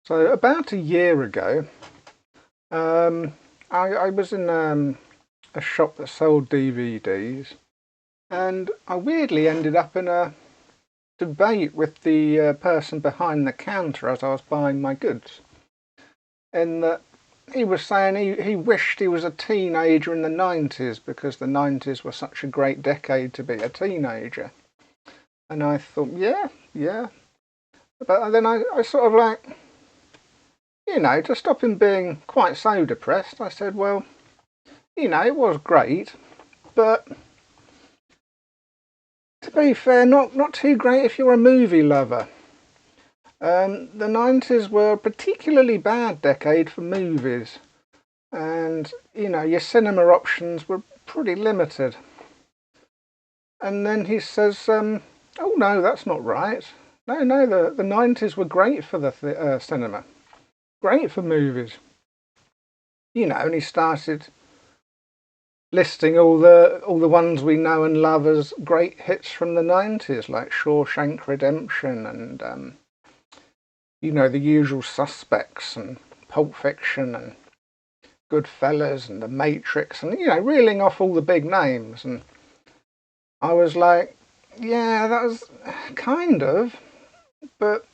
So about a year ago, I was in a shop that sold DVDs, and I weirdly ended up in a debate with the person behind the counter as I was buying my goods. In that he was saying he wished he was a teenager in the 90's because the 90's were such a great decade to be a teenager. And I thought, yeah. But then I sort of like, to stop him being quite so depressed, I said, well, it was great, but to be fair, not too great if you're a movie lover. The 90's were a particularly bad decade for movies, and your cinema options were pretty limited. And then he says, oh no, that's not right. No, the 90's were great for the cinema, great for movies. And he started listing all the ones we know and love as great hits from the 90's, like Shawshank Redemption and the Usual Suspects and Pulp Fiction and Goodfellas and The Matrix, and reeling off all the big names. And I was like, yeah, that was kind of, but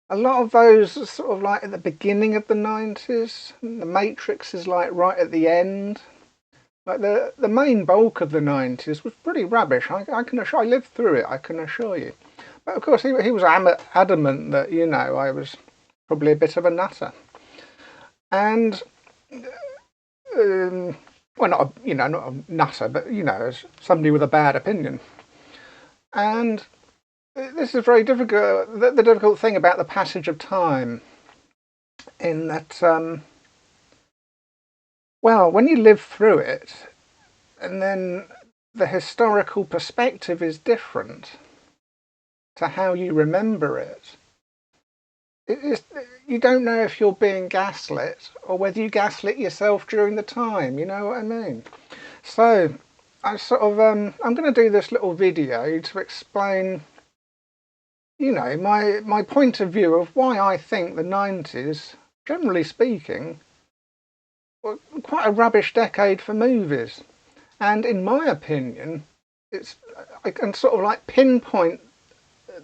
a lot of those are sort of like at the beginning of the 90's. The Matrix is like right at the end. Like the main bulk of the 90's was pretty rubbish. I can assure, I lived through it, I can assure you. But of course he was adamant that, I was probably a bit of a nutter. And, well, not a nutter, but, as somebody with a bad opinion. And this is very difficult, the difficult thing about the passage of time, in that, well, when you live through it, and then the historical perspective is different to how you remember it. You don't know if you're being gaslit or whether you gaslit yourself during the time, you know what I mean? So I sort of, I'm going to do this little video to explain, my point of view of why I think the 90's, generally speaking, were quite a rubbish decade for movies. And in my opinion, I can sort of like pinpoint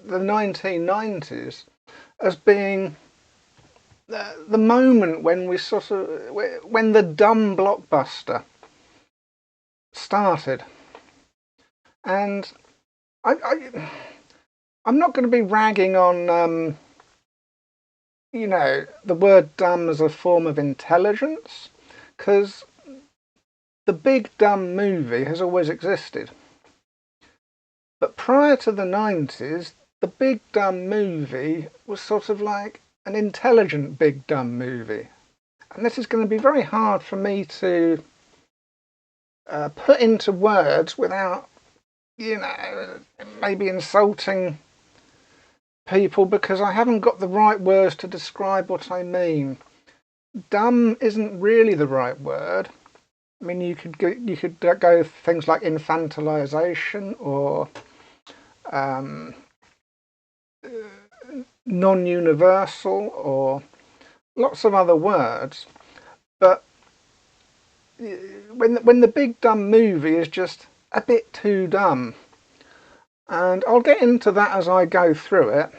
the 1990's as being the moment when when the dumb blockbuster started. And I'm not going to be ragging on the word dumb as a form of intelligence, because the big dumb movie has always existed. But prior to the 90's, the big dumb movie was sort of like an intelligent big dumb movie. And this is going to be very hard for me to put into words without, maybe insulting people, because I haven't got the right words to describe what I mean. Dumb isn't really the right word. I mean, you could go things like infantilization or non-universal or lots of other words, but when the big dumb movie is just a bit too dumb, and I'll get into that as I go through it.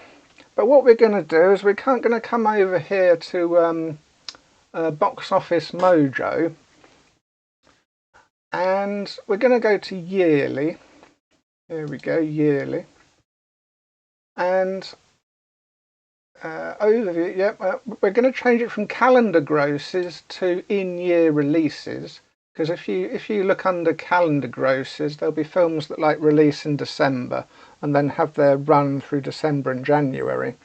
But what we're going to do is we're going to come over here to Box Office Mojo, and we're going to go to yearly. Here we go, yearly. And overview, we're going to change it from calendar grosses to in-year releases, because if you look under calendar grosses, there'll be films that like release in December and then have their run through December and January,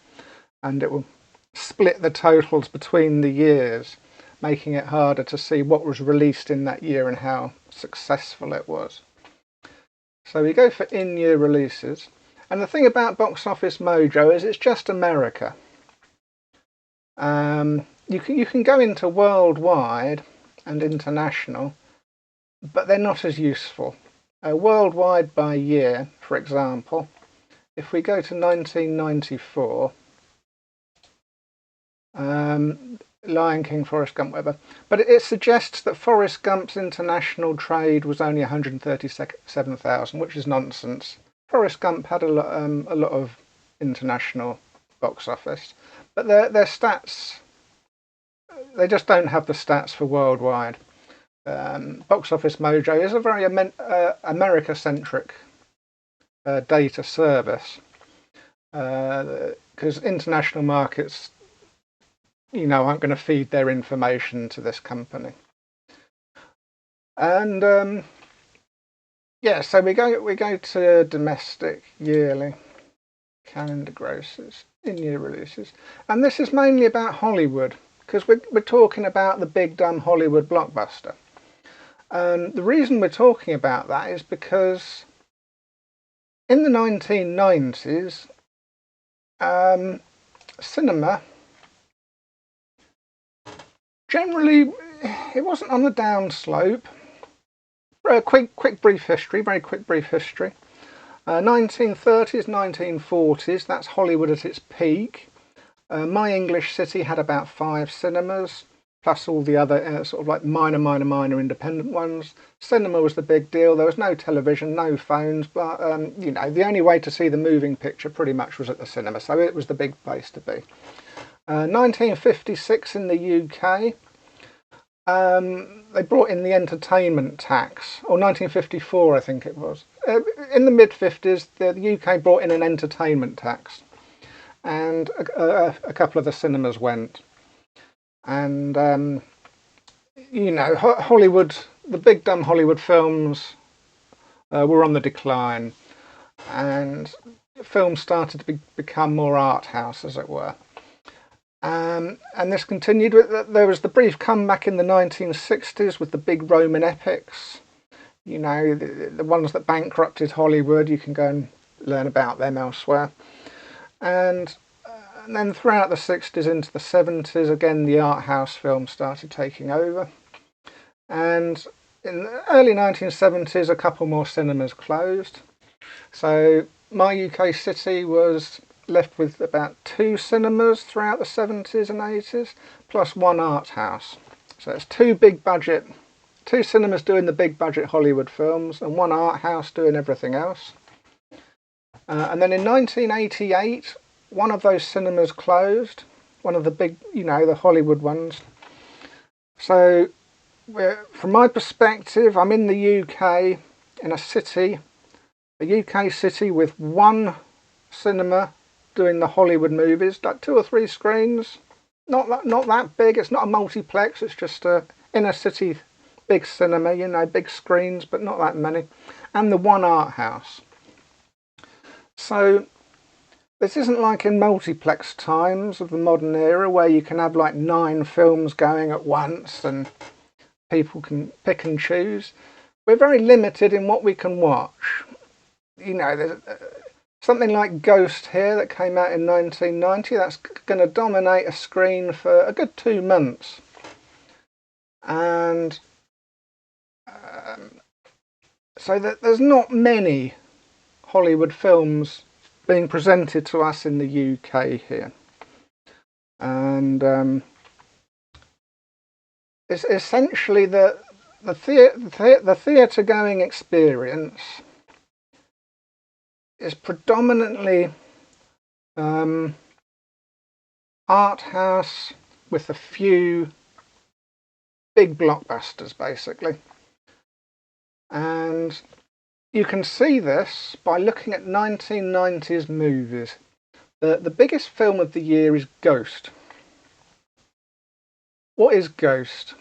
and it will split the totals between the years, making it harder to see what was released in that year and how successful it was. So we go for in-year releases. And the thing about Box Office Mojo is it's just America. You can go into worldwide and international, but they're not as useful. Worldwide by year, for example, if we go to 1994, Lion King, Forrest Gump, whatever. But it suggests that Forrest Gump's international trade was only 137,000, which is nonsense. Forrest Gump had a lot of international box office, but their stats, they just don't have the stats for worldwide. Box Office Mojo is a very America-centric data service, because international markets, aren't going to feed their information to this company. And yeah, so we go to domestic, yearly, calendar grosses, in-year releases, and this is mainly about Hollywood, because we're talking about the big dumb Hollywood blockbuster. And the reason we're talking about that is because in the 1990s, cinema generally, it wasn't on the downslope. Very quick brief history. 1930s, 1940s, that's Hollywood at its peak. My English city had about 5 cinemas, plus all the other sort of like minor independent ones. Cinema was the big deal. There was no television, no phones, but the only way to see the moving picture pretty much was at the cinema, so it was the big place to be. 1956 in the UK, they brought in the entertainment tax, or 1954 I think it was. In the mid-50s, the UK brought in an entertainment tax, and a couple of the cinemas went. And Hollywood, the big dumb Hollywood films were on the decline, and films started to become more art house, as it were. And this continued with, there was the brief comeback in the 1960s with the big Roman epics, the ones that bankrupted Hollywood. You can go and learn about them elsewhere. And then throughout the 60s into the 70s, again, the art house film started taking over. And in the early 1970s, a couple more cinemas closed. So my UK city was left with about 2 cinemas throughout the 70s and 80s, plus 1 art house. So it's 2 cinemas doing the big budget Hollywood films, and 1 art house doing everything else. And then in 1988, one of those cinemas closed, one of the big, the Hollywood ones. So from my perspective, I'm in the UK, in a UK city with 1 cinema doing the Hollywood movies, like 2 or 3 screens, not that big. It's not a multiplex, it's just a inner city big cinema, big screens, but not that many, and the 1 art house. So this isn't like in multiplex times of the modern era where you can have like 9 films going at once and people can pick and choose. We're very limited in what we can watch. There's something like Ghost here that came out in 1990, that's going to dominate a screen for a good 2 months. And so that there's not many Hollywood films being presented to us in the UK here. And it's essentially the theatre going experience is predominantly art house with a few big blockbusters, basically. And you can see this by looking at 1990s movies. The biggest film of the year is Ghost. What is Ghost?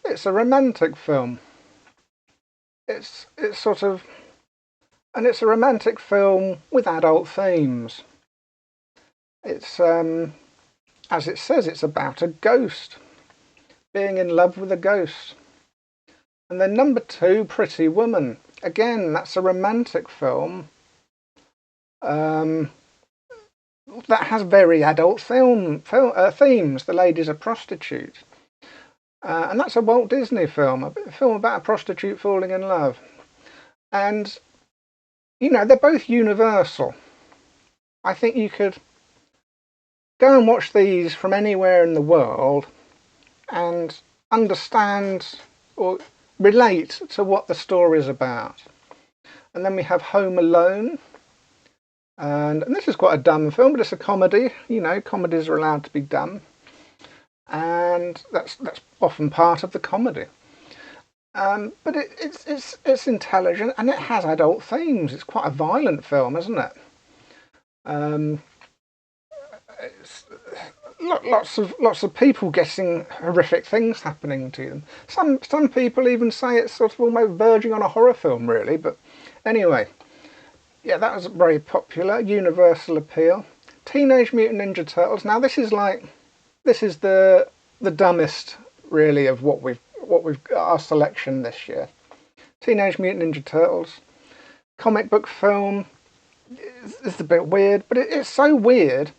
It's a romantic film. It's a romantic film with adult themes. It's as it says, it's about a ghost being in love with a ghost. And then number 2, Pretty Woman. Again, that's a romantic film that has very adult themes. The lady's a prostitute. And that's a Walt Disney film, a film about a prostitute falling in love. And, they're both universal. I think you could Go and watch these from anywhere in the world and understand or relate to what the story is about. And then we have Home Alone. And this is quite a dumb film, but it's a comedy. You know, comedies are allowed to be dumb. And that's often part of the comedy. But it's intelligent and it has adult themes. It's quite a violent film, isn't it? It's lots of people getting horrific things happening to them. Some people even say it's sort of almost verging on a horror film, really. But anyway, yeah, that was very popular. Universal appeal. Teenage Mutant Ninja Turtles. Now this is the dumbest really of what we've got our selection this year. Teenage Mutant Ninja Turtles, comic book film. It's a bit weird, but it's so weird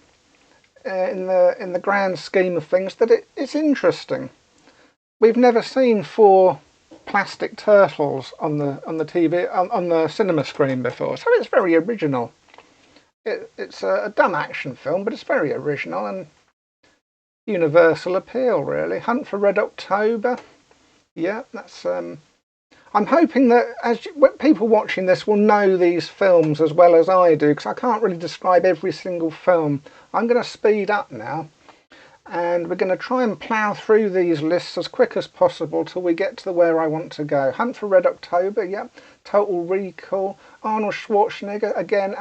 in the grand scheme of things that it's interesting. We've never seen 4 plastic turtles on the TV on the cinema screen before, so it's very original. It's a dumb action film, but it's very original and universal appeal, really. Hunt for Red October. Yeah, that's. I'm hoping that people watching this will know these films as well as I do, because I can't really describe every single film. I'm going to speed up now, and we're going to try and plough through these lists as quick as possible till we get to where I want to go. Hunt for Red October, yeah. Total Recall. Arnold Schwarzenegger, again,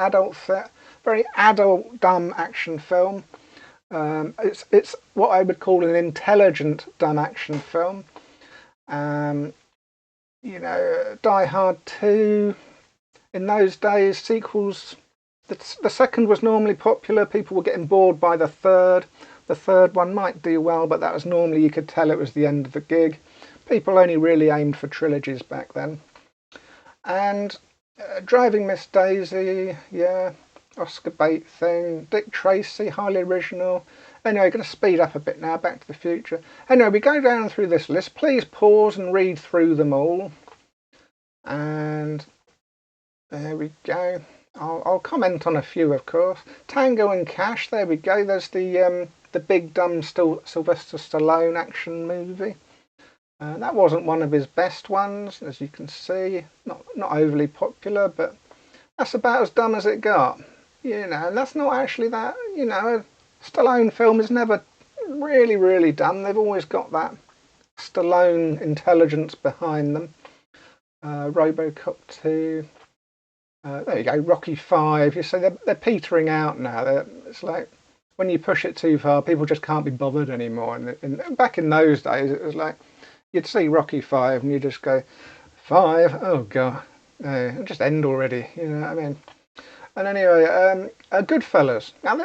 very adult, dumb action film. It's what I would call an intelligent dumb action film. You know, Die Hard 2. In those days, sequels. The second was normally popular. People were getting bored by the third. The third one might do well, but that was normally, you could tell it was the end of the gig. People only really aimed for trilogies back then. And Driving Miss Daisy, yeah, Oscar bait thing. Dick Tracy, highly original. Anyway, going to speed up a bit now, Back to the Future. Anyway, we go down through this list. Please pause and read through them all. And there we go. I'll comment on a few, of course. Tango and Cash, there we go. There's the big dumb Sylvester Stallone action movie. That wasn't one of his best ones, as you can see. Not overly popular, but that's about as dumb as it got. You know, and that's not actually that, you know, Stallone film is never really dumb. They've always got that Stallone intelligence behind them. Robocop 2. There you go, Rocky 5. You see, they're petering out now. It's like when you push it too far, people just can't be bothered anymore. And back in those days, it was like you'd see Rocky 5 and you just go, 5? Oh god, just end already. You know what I mean? And anyway, Goodfellas. Now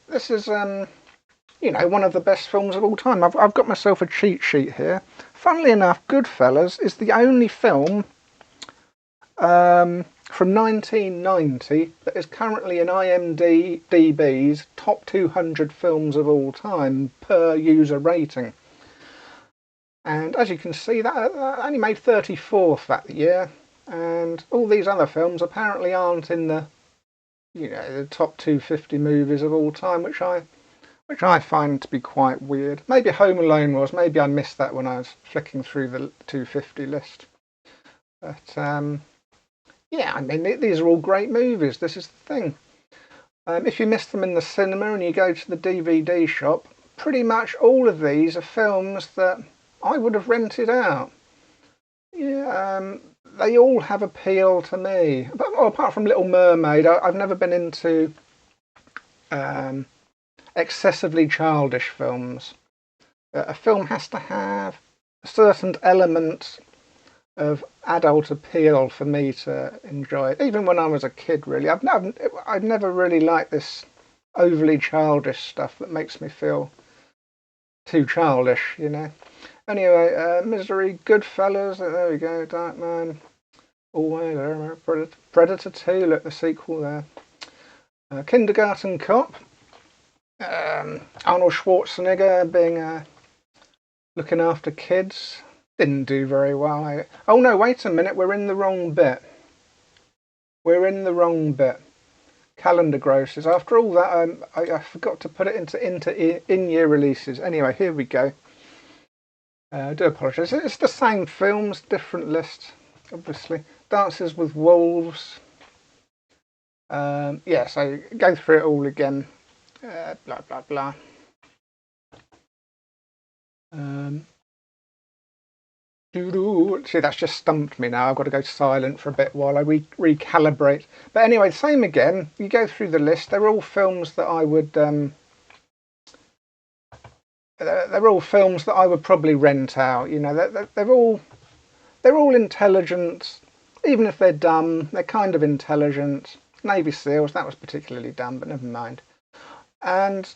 this is you know, one of the best films of all time. I've got myself a cheat sheet here. Funnily enough, Goodfellas is the only film from 1990 that is currently in IMDb's top 200 films of all time per user rating. And as you can see, that only made 34th that year. And all these other films apparently aren't in the, you know, the top 250 movies of all time, which I find to be quite weird. Maybe Home Alone was. Maybe I missed that when I was flicking through the 250 list. But yeah, I mean, these are all great movies. This is the thing. If you miss them in the cinema and you go to the DVD shop, pretty much all of these are films that I would have rented out. Yeah, they all have appeal to me. But, well, apart from Little Mermaid, I've never been into excessively childish films. A film has to have a certain element of adult appeal for me to enjoy it. Even when I was a kid, really. I've never really liked this overly childish stuff that makes me feel too childish, you know. Anyway, Misery, Goodfellas, there we go, Darkman, Always, Predator 2, look, the sequel there. Kindergarten Cop, Arnold Schwarzenegger being looking after kids, didn't do very well. Oh no, wait a minute, we're in the wrong bit. We're in the wrong bit. calendar grosses. After all that, I forgot to put it into in-year releases. Anyway, here we go. I do apologise. It's the same films, different list, obviously. Dances with Wolves. Yeah, so go through it all again. Blah, blah, blah. See, that's just stumped me now. I've got to go silent for a bit while I recalibrate. But anyway, same again. You go through the list. They're all films that I would... they're all films that I would probably rent out. You know, they're all intelligent. Even if they're dumb, they're kind of intelligent. Navy SEALs, that was particularly dumb, but never mind. And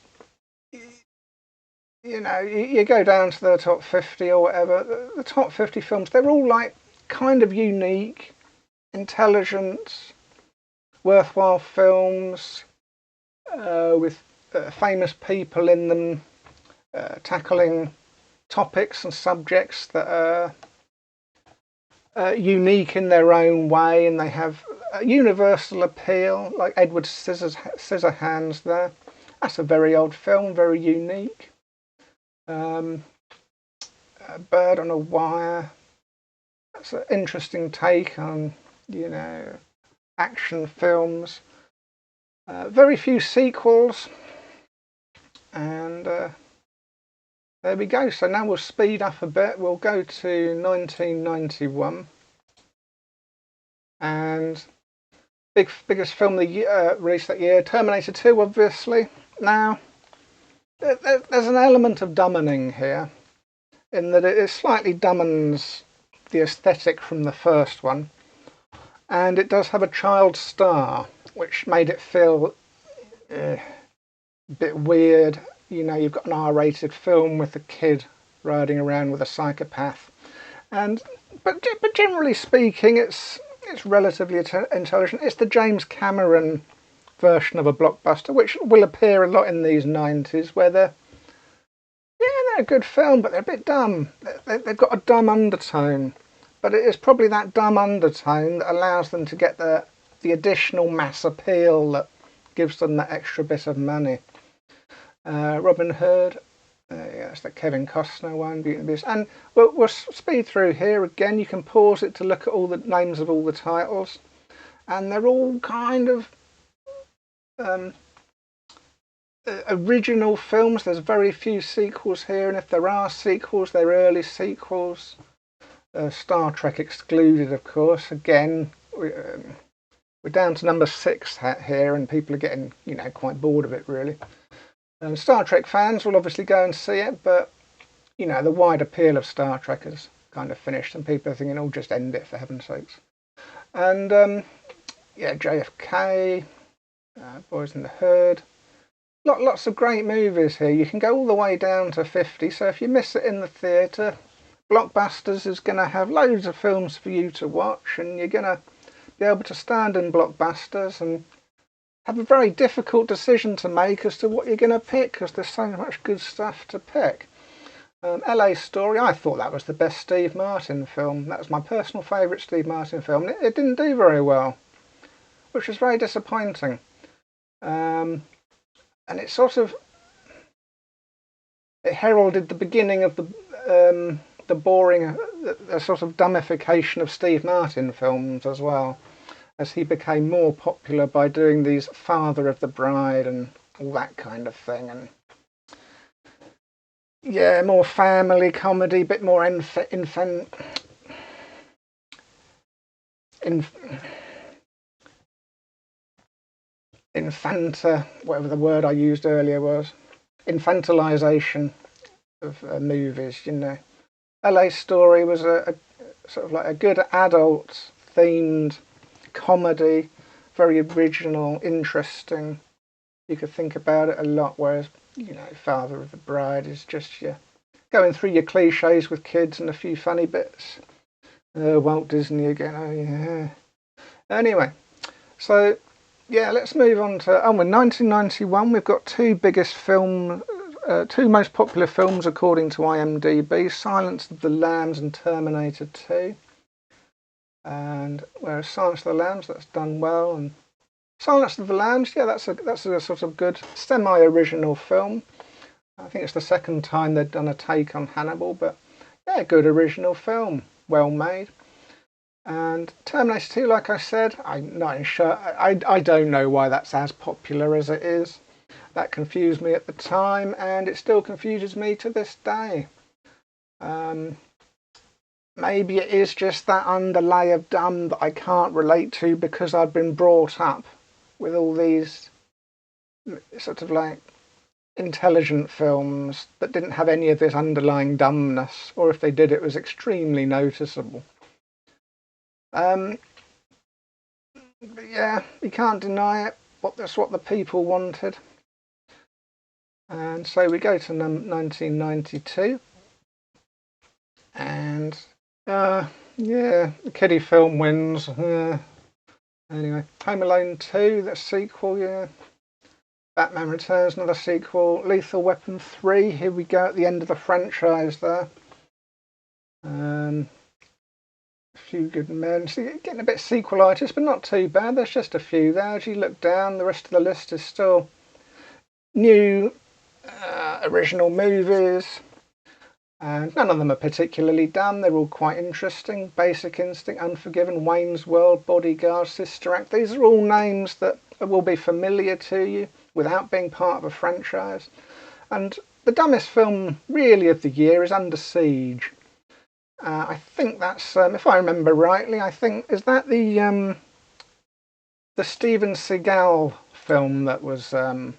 you know, you go down to the top 50 or whatever, the top 50 films, they're all like kind of unique, intelligent, worthwhile films with famous people in them, tackling topics and subjects that are unique in their own way, and they have a universal appeal, like Edward Scissorhands there. That's a very old film, very unique. A Bird on a Wire. That's an interesting take on, you know, action films. Very few sequels. And there we go. So now we'll speed up a bit. We'll go to 1991. And biggest film of the year, released that year, Terminator 2, obviously. Now, there's an element of dumbing here, in that it slightly dumbens the aesthetic from the first one, and it does have a child star, which made it feel a bit weird. You know, you've got an R-rated film with a kid riding around with a psychopath, but generally speaking, it's relatively intelligent. It's the James Cameron version of a blockbuster, which will appear a lot in these 90s, where they're a good film, but they're a bit dumb. They've got a dumb undertone, but it is probably that dumb undertone that allows them to get the additional mass appeal that gives them that extra bit of money. Robin Hood, yeah, that's the Kevin Costner one, Beauty and the Beast. And we'll speed through here again. You can pause it to look at all the names of all the titles, and they're all kind of original films. There's very few sequels here, and if there are sequels, they're early sequels. Star Trek excluded, of course. Again, we're down to number 6 here, and people are getting, you know, quite bored of it, really. Star Trek fans will obviously go and see it, but you know, the wide appeal of Star Trek has kind of finished, and people are thinking, "Oh, just end it for heaven's sakes." And yeah, JFK, Boys in the Hood. Lots of great movies here. You can go all the way down to 50, so if you miss it in the theatre, Blockbusters is going to have loads of films for you to watch, and you're going to be able to stand in Blockbusters and have a very difficult decision to make as to what you're going to pick, because there's so much good stuff to pick. LA Story, I thought that was the best Steve Martin film. That was my personal favourite Steve Martin film. It didn't do very well, which was very disappointing. And it sort of heralded the beginning of the boring, the sort of dumbification of Steve Martin films as well, as he became more popular by doing these Father of the Bride and all that kind of thing. And yeah, more family comedy, bit more infanta, whatever the word I used earlier was, infantilization of movies, you know. LA Story was a sort of like a good adult themed comedy, very original, interesting. You could think about it a lot, whereas, you know, Father of the Bride is just going through your cliches with kids and a few funny bits. Walt Disney again, oh yeah. Anyway, so yeah, let's move on to, in 1991 we've got two most popular films according to IMDb, Silence of the Lambs and Terminator 2. And whereas Silence of the Lambs, that's done well, and Silence of the Lambs, yeah, that's a sort of good semi-original film. I think it's the second time they've done a take on Hannibal, but yeah, good original film, well made. And Terminator 2, like I said, I'm not sure. I don't know why that's as popular as it is. That confused me at the time, and it still confuses me to this day. Maybe it is just that underlay of dumb that I can't relate to because I've been brought up with all these sort of like intelligent films that didn't have any of this underlying dumbness, or if they did, it was extremely noticeable. But yeah, you can't deny it. That's what the people wanted. And so we go to 1992, and yeah, the kiddie film wins. Anyway, Home Alone 2, the sequel, yeah. Batman Returns, another sequel. Lethal Weapon 3, here we go at the end of the franchise there. A Few Good Men. So getting a bit sequelitis, but not too bad. There's just a few there. As you look down, the rest of the list is still new original movies. And none of them are particularly dumb. They're all quite interesting. Basic Instinct, Unforgiven, Wayne's World, Bodyguard, Sister Act. These are all names that will be familiar to you without being part of a franchise. And the dumbest film really of the year is Under Siege. I think that's, if I remember rightly, is that the Steven Seagal film that was, I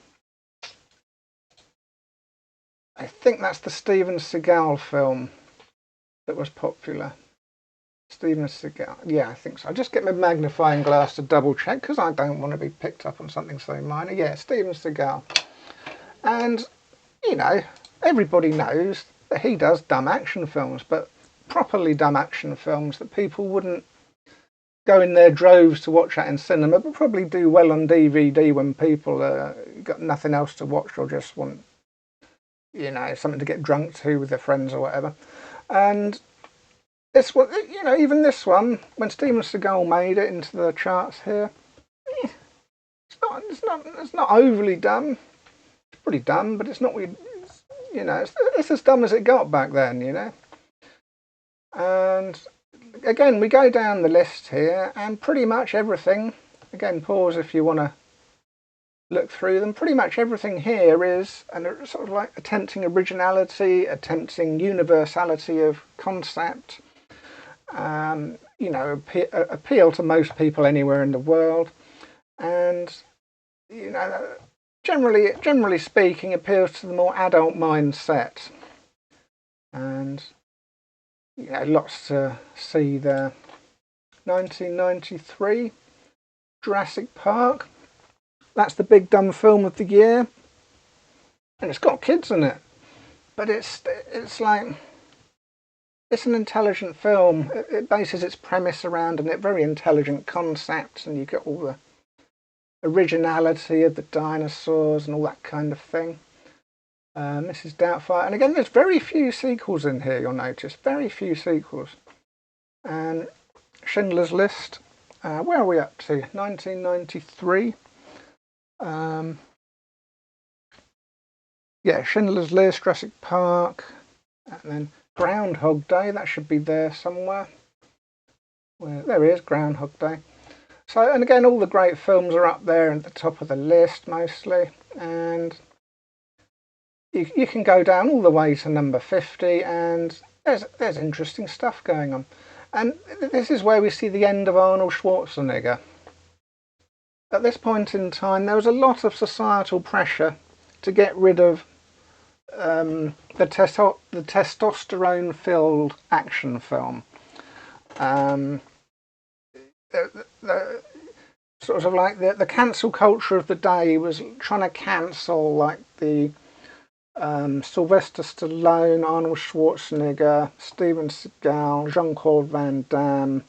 think that's the Steven Seagal film that was popular. Steven Seagal, yeah, I think so. I'll just get my magnifying glass to double check because I don't want to be picked up on something so minor. Yeah, Steven Seagal. And, you know, everybody knows that he does dumb action films, but properly dumb action films that people wouldn't go in their droves to watch that in cinema, but probably do well on DVD when people got nothing else to watch or just want, you know, something to get drunk to with their friends or whatever. And this one, you know, even this one, when Steven Seagal made it into the charts here, it's not overly dumb. It's pretty dumb, but it's not, you know, it's as dumb as it got back then, you know. And again, we go down the list here, and pretty much everything, again, pause if you want to look through them, pretty much everything here is sort of like attempting originality, attempting universality of concept, you know, appeal to most people anywhere in the world, and, you know, generally speaking, appeals to the more adult mindset. And you know, lots to see there. 1993, Jurassic Park. That's the big dumb film of the year, and it's got kids in it. But it's like, it's an intelligent film. It bases its premise around a very intelligent concept, and you get all the originality of the dinosaurs and all that kind of thing. Mrs. Doubtfire, and again, there's very few sequels in here. You'll notice very few sequels. And Schindler's List. Where are we up to? 1993. Yeah, Schindler's List, Jurassic Park, and then Groundhog Day. That should be there somewhere. There it is, Groundhog Day. So, and again, all the great films are up there at the top of the list mostly, and you can go down all the way to number 50, and there's interesting stuff going on. And this is where we see the end of Arnold Schwarzenegger. At this point in time, there was a lot of societal pressure to get rid of the testosterone-filled action film. Sort of like the cancel culture of the day was trying to cancel like the Sylvester Stallone, Arnold Schwarzenegger, Steven Seagal, Jean-Claude Van Damme,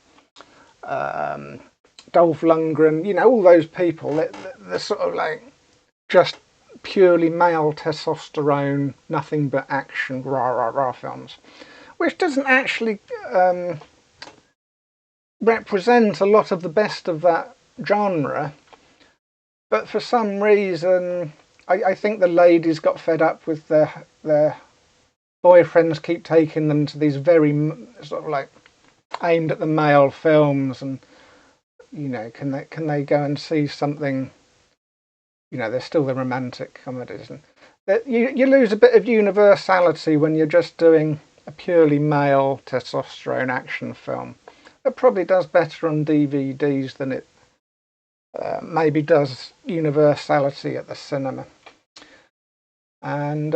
Dolph Lundgren, you know, all those people. They're sort of like just purely male testosterone, nothing but action, rah rah rah films, which doesn't actually represent a lot of the best of that genre. but for some reason, I think the ladies got fed up with their boyfriends keep taking them to these very sort of like aimed at the male films, and you know, can they go and see something? You know, they're still the romantic comedies, and you lose a bit of universality when you're just doing a purely male testosterone action film. It probably does better on DVDs than it maybe does universality at the cinema. And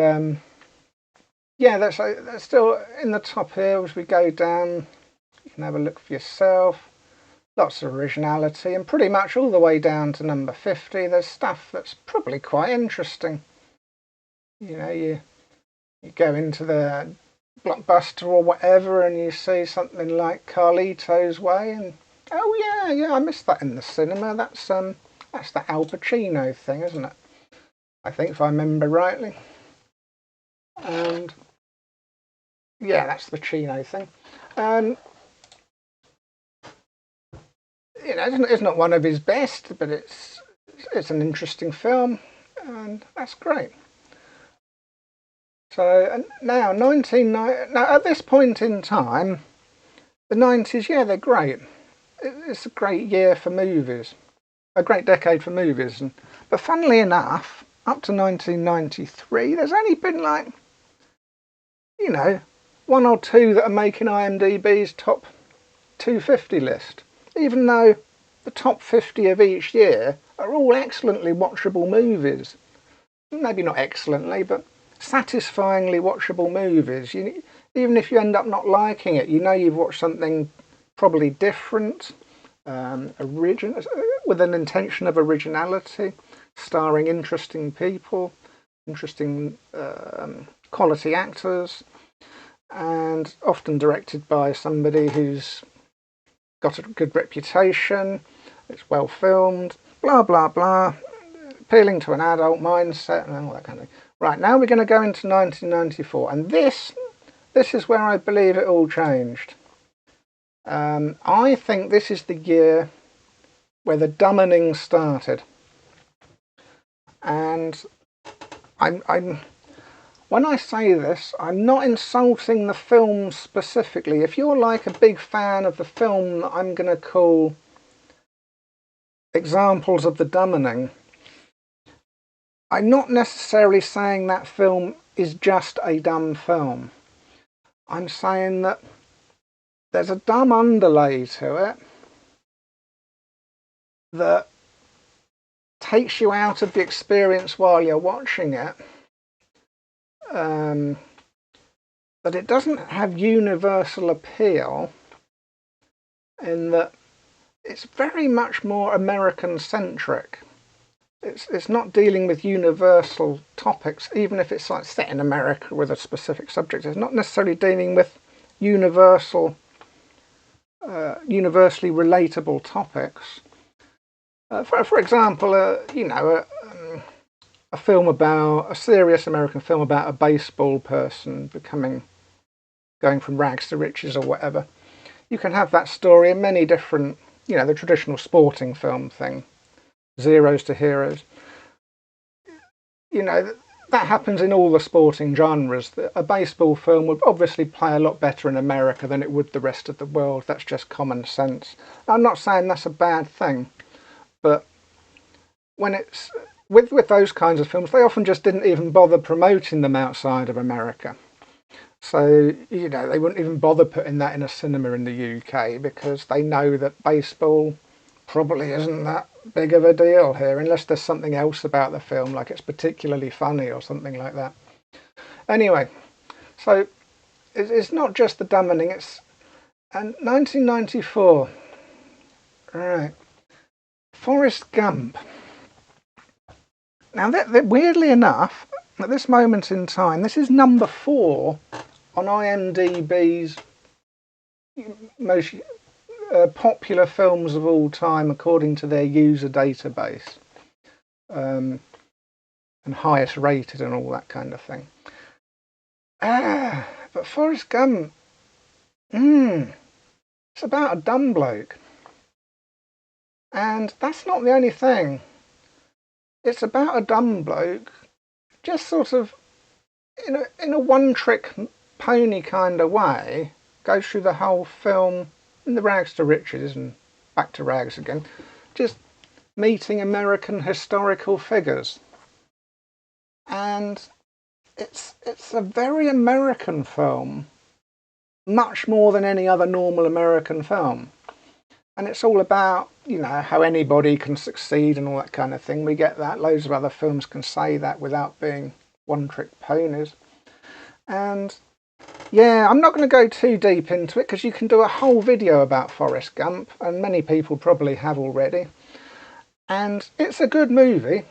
yeah, that's still in the top here as we go down. You can have a look for yourself. Lots of originality, and pretty much all the way down to number 50 there's stuff that's probably quite interesting. You know, you go into the Blockbuster or whatever and you see something like Carlito's Way, and oh yeah, I missed that in the cinema. That's the Al Pacino thing, isn't it? I think, if I remember rightly. And yeah, that's the Pacino thing. And you know, it's not one of his best, but it's an interesting film, and that's great. So and now now at this point in time, the 90s, yeah, they're great. It's a great year for movies, a great decade for movies. But funnily enough, up to 1993, there's only been like, you know, one or two that are making IMDb's top 250 list, even though the top 50 of each year are all excellently watchable movies. Maybe not excellently, but satisfyingly watchable movies. Even if you end up not liking it, you know you've watched something probably different, original, with an intention of originality, starring interesting people, interesting quality actors, and often directed by somebody who's got a good reputation. It's well filmed, blah blah blah, appealing to an adult mindset and all that kind of thing. Right, now we're going to go into 1994, and this is where I believe it all changed. I think this is the year where the dummening started, and I'm when I say this, I'm not insulting the film specifically. If you're like a big fan of the film that I'm going to call examples of the dummening, I'm not necessarily saying that film is just a dumb film. I'm saying that there's a dumb underlay to it that takes you out of the experience while you're watching it. That it doesn't have universal appeal, in that it's very much more American centric. It's not dealing with universal topics, even if it's like set in America with a specific subject. It's not necessarily dealing with universally relatable topics. For example, you know, a film about a serious American film about a baseball person going from rags to riches or whatever. You can have that story in many different, you know, the traditional sporting film thing, zeros to heroes. You know, that happens in all the sporting genres. A baseball film would obviously play a lot better in America than it would the rest of the world. That's just common sense. I'm not saying that's a bad thing, but when it's with those kinds of films, they often just didn't even bother promoting them outside of America. So, you know, they wouldn't even bother putting that in a cinema in the UK because they know that baseball probably isn't that big of a deal here, unless there's something else about the film, like it's particularly funny or something like that. Anyway, so it's not just the dummening, it's... And 1994, right, Forrest Gump. Now, weirdly enough, at this moment in time, this is number 4 on IMDb's most popular films of all time, according to their user database, and highest rated and all that kind of thing. But Forrest Gump, it's about a dumb bloke. And that's not the only thing. it's about a dumb bloke, just sort of in a one-trick pony kind of way, goes through the whole film in the rags to riches and back to rags again, just meeting American historical figures. And it's a very American film, much more than any other normal American film. And it's all about, you know, how anybody can succeed and all that kind of thing. We get that. Loads of other films can say that without being one-trick ponies. And yeah, I'm not going to go too deep into it because you can do a whole video about Forrest Gump, and many people probably have already. And it's a good movie.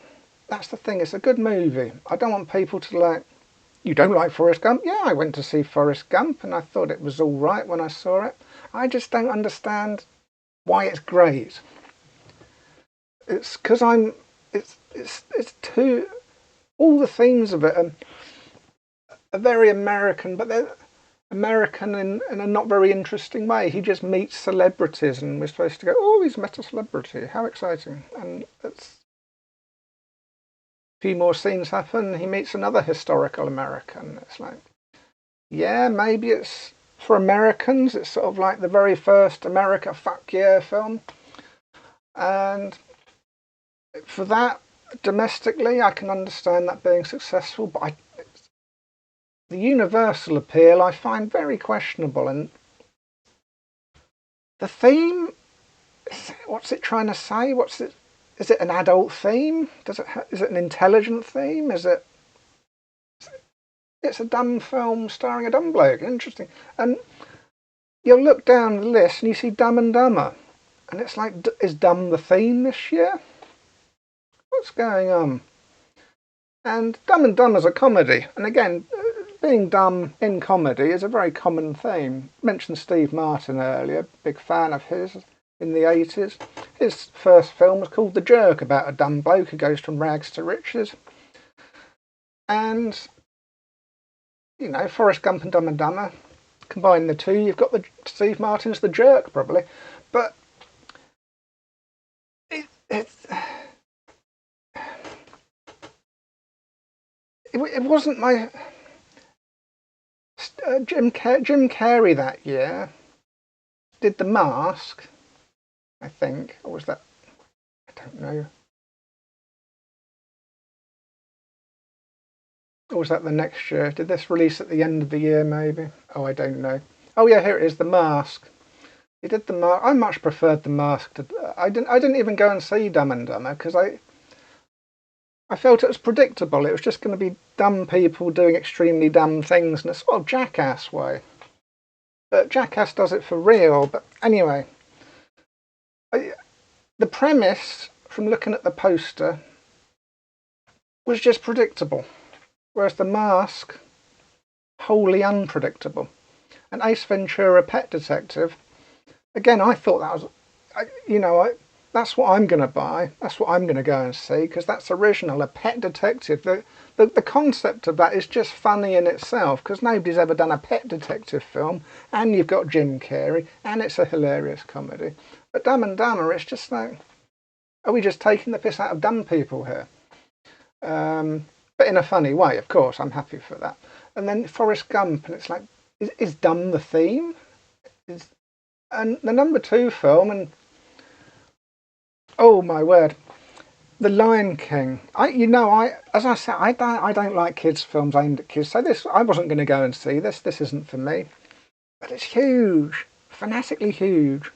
That's the thing, it's a good movie. I don't want people to like, you don't like Forrest Gump? Yeah, I went to see Forrest Gump and I thought it was all right when I saw it. I just don't understand why it's great. It's because it's too, all the themes of it are very American, but they're American in a not very interesting way. He just meets celebrities and we're supposed to go, oh, he's met a celebrity, how exciting. And it's, a few more scenes happen, he meets another historical American. It's like, yeah, maybe it's for Americans, it's sort of like the very first America fuck yeah film. And for that, domestically, I can understand that being successful, but the universal appeal I find very questionable. And the theme, what's it trying to say? Is it an adult theme? Is it an intelligent theme? It's a dumb film starring a dumb bloke. Interesting. And you'll look down the list and you see Dumb and Dumber. And it's like, is dumb the theme this year? What's going on? And Dumb and Dumber's a comedy. And again, being dumb in comedy is a very common theme. I mentioned Steve Martin earlier, big fan of his in the 80s. His first film was called The Jerk, about a dumb bloke who goes from rags to riches. And, you know, Forrest Gump and Dumb and Dumber, combine the two, you've got Steve Martin's The Jerk, probably. But it wasn't my... Jim Carrey that year did The Mask, I think, or was that, I don't know, or was that the next year? Did this release at the end of the year maybe? Oh, I don't know. Oh yeah, here it is, The Mask. He did The Mask. I much preferred The Mask to, I didn't even go and see Dumb and Dumber because I felt it was predictable. It was just going to be dumb people doing extremely dumb things in a sort of Jackass way. But Jackass does it for real. But anyway, the premise, from looking at the poster, was just predictable. Whereas The Mask, wholly unpredictable. And Ace Ventura, Pet Detective, again, I thought that was, that's what I'm going to buy. That's what I'm going to go and see, because that's original, a pet detective. The concept of that is just funny in itself, because nobody's ever done a pet detective film, and you've got Jim Carrey, and it's a hilarious comedy. But Dumb and Dumber, it's just like, are we just taking the piss out of dumb people here? But in a funny way, of course, I'm happy for that. And then Forrest Gump, and it's like, is dumb the theme? And the number 2 film, and oh my word, The Lion King. As I said, I don't like kids' films aimed at kids. So I wasn't going to go and see this. This isn't for me. But it's huge, fanatically huge.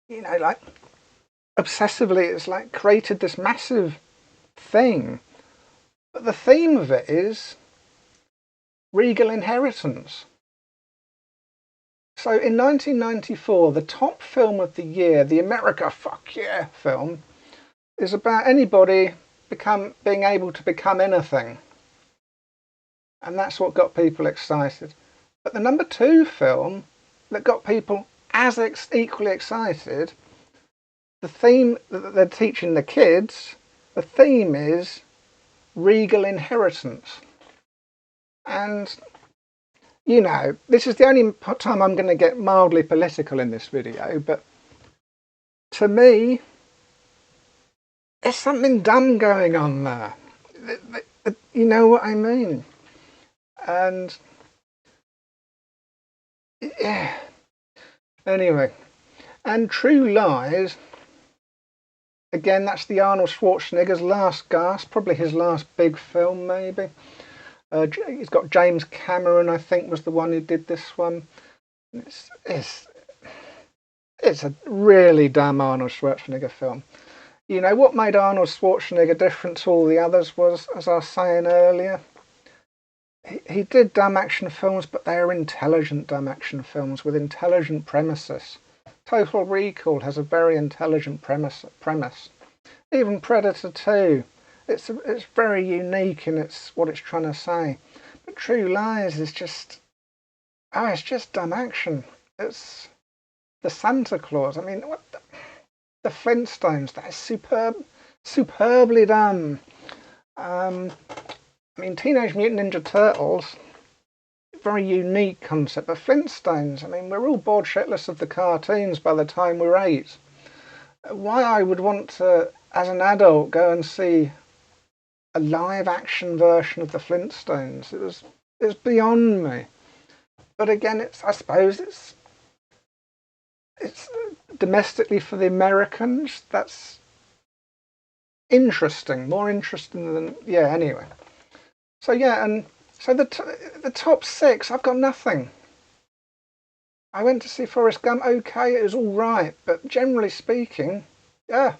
You know, like obsessively, it's like created this massive thing. But the theme of it is regal inheritance. So in 1994, the top film of the year, the America Fuck Yeah film, is about anybody being able to become anything. And that's what got people excited. But the number 2 film that got people as equally excited, the theme that they're teaching the kids, the theme is regal inheritance. And you know, this is the only time I'm going to get mildly political in this video, but to me, There's something dumb going on there. You know what I mean? And yeah. Anyway, and True Lies. Again, that's the Arnold Schwarzenegger's last gasp, probably his last big film, maybe. He's got James Cameron, I think, was the one who did this one. It's a really dumb Arnold Schwarzenegger film. You know, what made Arnold Schwarzenegger different to all the others was, as I was saying earlier, he did dumb action films, but they are intelligent dumb action films with intelligent premises. Total Recall has a very intelligent premise. Even Predator 2, it's very unique in what it's trying to say. But True Lies is just, it's just dumb action. It's the Santa Claus. I mean, what the Flintstones? That is superbly done. I mean, Teenage Mutant Ninja Turtles, very unique concept. But Flintstones, I mean, we're all bored shitless of the cartoons by the time we're 8. Why I would want to, as an adult, go and see a live action version of the Flintstones, it's beyond me. But again, I suppose it's domestically for the Americans. That's interesting, more interesting than Anyway, so and so the top 6, I've got nothing. I went to see Forrest Gump. Okay, it was all right, but generally speaking, yeah.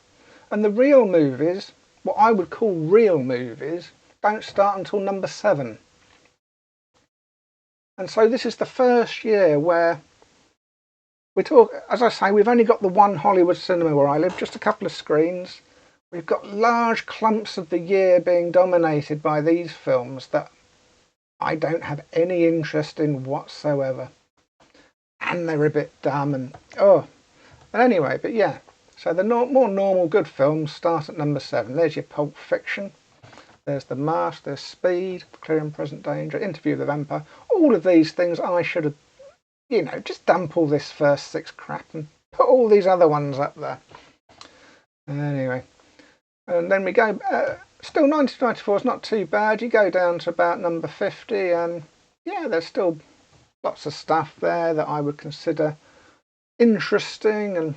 And the real movies, what I would call real movies, don't start until number 7. And so this is the first year where we talk, as I say, we've only got the one Hollywood cinema where I live, just a couple of screens. We've got large clumps of the year being dominated by these films that I don't have any interest in whatsoever. And they're a bit dumb and anyway, but yeah. So the more normal good films start at number 7. There's your Pulp Fiction. There's The Mask. There's Speed, Clear and Present Danger, Interview with the Vampire. All of these things I should have, just dump all this first 6 crap and put all these other ones up there. Anyway, and then we go. Still, 1994 is not too bad. You go down to about number 50, and there's still lots of stuff there that I would consider interesting and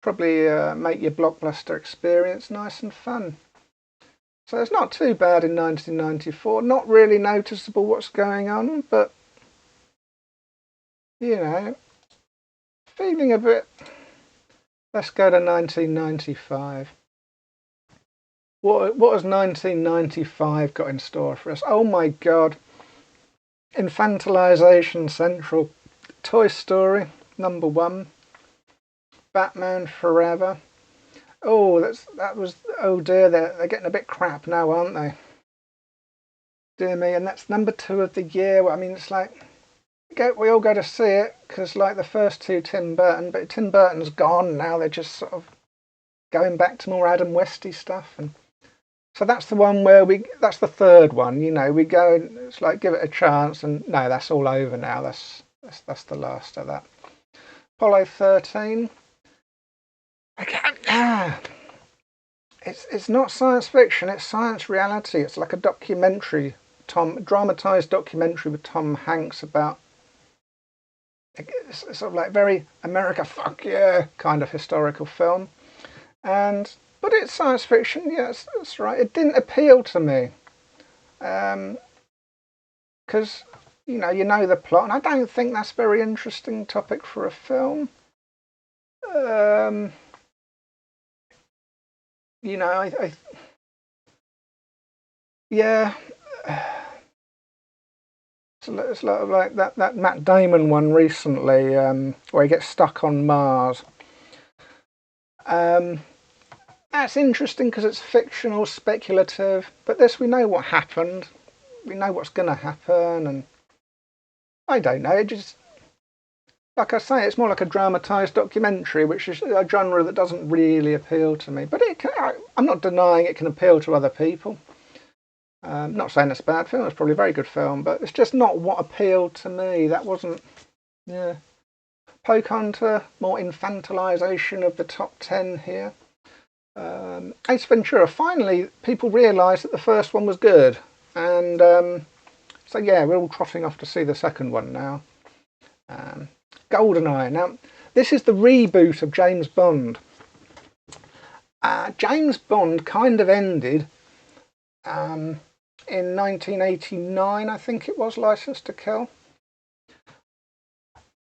probably make your blockbuster experience nice and fun. So it's not too bad in 1994. Not really noticeable what's going on, but feeling a bit. Let's go to 1995. What has 1995 got in store for us? Oh my God. Infantilization Central. Toy Story, number 1. Batman Forever. Oh, oh dear, they're getting a bit crap now, aren't they? Dear me, and that's number 2 of the year. I mean, it's like, we all go to see it because, like, the first 2 Tim Burton, but Tim Burton's gone now. They're just sort of going back to more Adam Westy stuff, and so that's the one where that's the third one. We go and it's like give it a chance, and no, that's all over now. That's the last of that. Apollo 13. It's not science fiction. It's science reality. It's like a documentary, dramatized documentary with Tom Hanks about. It's sort of like very America, fuck yeah, kind of historical film, but it's science fiction. Yes, that's right. It didn't appeal to me, because you know the plot, and I don't think that's a very interesting topic for a film. Yeah. It's a lot of like that Matt Damon one recently, where he gets stuck on Mars. That's interesting because it's fictional, speculative, but this, we know what happened. We know what's going to happen, and I don't know. It just, like I say, it's more like a dramatised documentary, which is a genre that doesn't really appeal to me. But I'm not denying it can appeal to other people. Not saying it's a bad film, it's probably a very good film, but it's just not what appealed to me. That wasn't, Poke Hunter, more infantilization of the top 10 here. Ace Ventura, finally people realised that the first one was good, and so yeah, we're all trotting off to see the second one now. GoldenEye. Now, this is the reboot of James Bond. James Bond kind of ended in 1989, I think it was, Licence to Kill.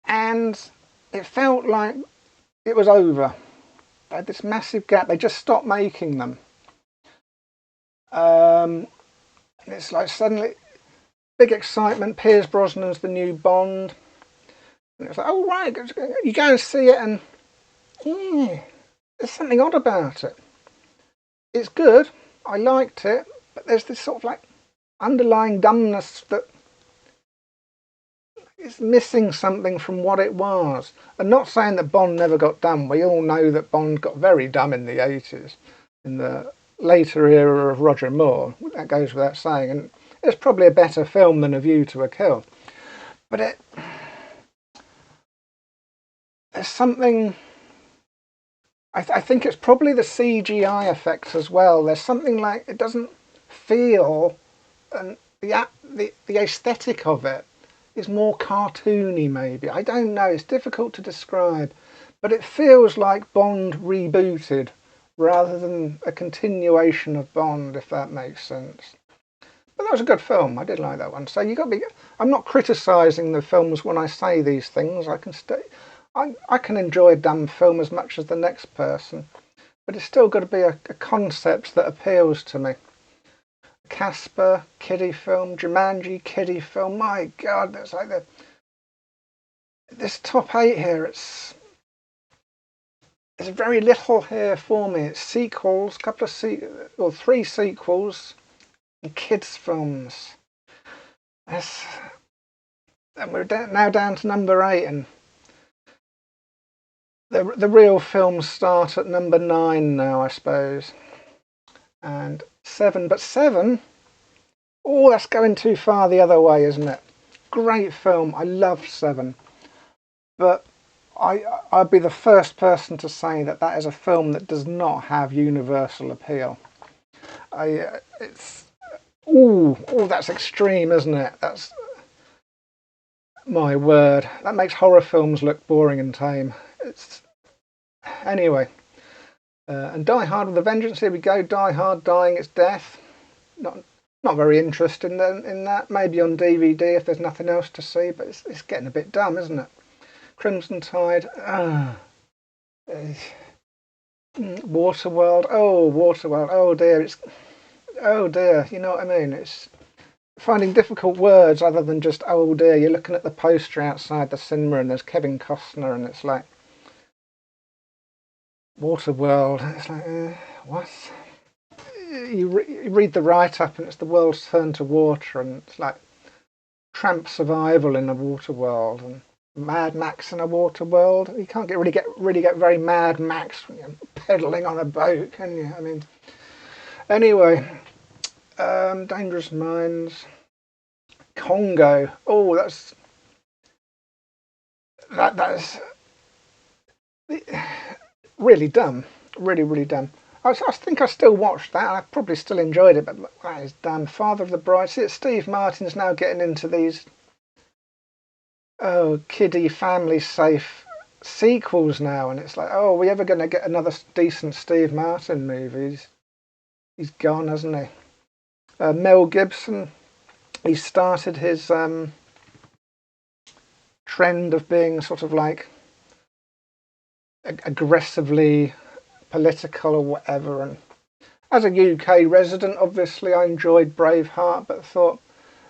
And it felt like it was over. They had this massive gap. They just stopped making them. And it's like suddenly big excitement. Pierce Brosnan's the new Bond. And it's like, oh right, you go and see it, and yeah, there's something odd about it. It's good. I liked it, but there's this sort of like underlying dumbness that is missing something from what it was. I'm not saying that Bond never got dumb. We all know that Bond got very dumb in the 80s, in the later era of Roger Moore. That goes without saying, and it's probably a better film than A View to a Kill. But there's something. I think it's probably the CGI effects as well. There's something like it doesn't feel, and the aesthetic of it is more cartoony maybe. I don't know, it's difficult to describe, but it feels like Bond rebooted rather than a continuation of Bond, if that makes sense. But that was a good film. I did like that one. So you got to be. I'm not criticising the films when I say these things. I can enjoy a dumb film as much as the next person, but it's still got to be a concept that appeals to me. Casper, kiddie film, Jumanji, kiddie film. My God, that's like this top 8 here. There's very little here for me. It's sequels, couple of 3 sequels, and kids films. And we're now down to number 8, and the real films start at number 9 now, I suppose. And 7, but 7, oh, that's going too far the other way, isn't it? Great film, I love 7, but I'd be the first person to say that that is a film that does not have universal appeal. That's extreme, isn't it? That's, my word, that makes horror films look boring and tame. Anyway, and Die Hard with a Vengeance. Here we go. Die Hard, Dying Its Death. Not very interested in that. Maybe on DVD if there's nothing else to see, but it's getting a bit dumb, isn't it? Crimson Tide. Waterworld. Oh, Waterworld. Oh dear. Oh dear. You know what I mean? It's finding difficult words other than just oh dear. You're looking at the poster outside the cinema and there's Kevin Costner and it's like Waterworld. It's like what? You read the write-up and it's the world's turned to water, and it's like tramp survival in a water world and Mad Max in a water world. You can't really get very Mad Max when you're pedaling on a boat, can you? I mean, anyway, Dangerous Minds, Congo. Oh, that's really dumb. Really dumb. I think I still watched that. I probably still enjoyed it, but that is damn. Father of the Bride. See, Steve Martin's now getting into these kiddie, family safe sequels now, and it's like, oh, are we ever going to get another decent Steve Martin movie? He's gone, hasn't he? Mel Gibson. He started his trend of being sort of like aggressively political or whatever, and as a UK resident obviously I enjoyed Braveheart, but thought,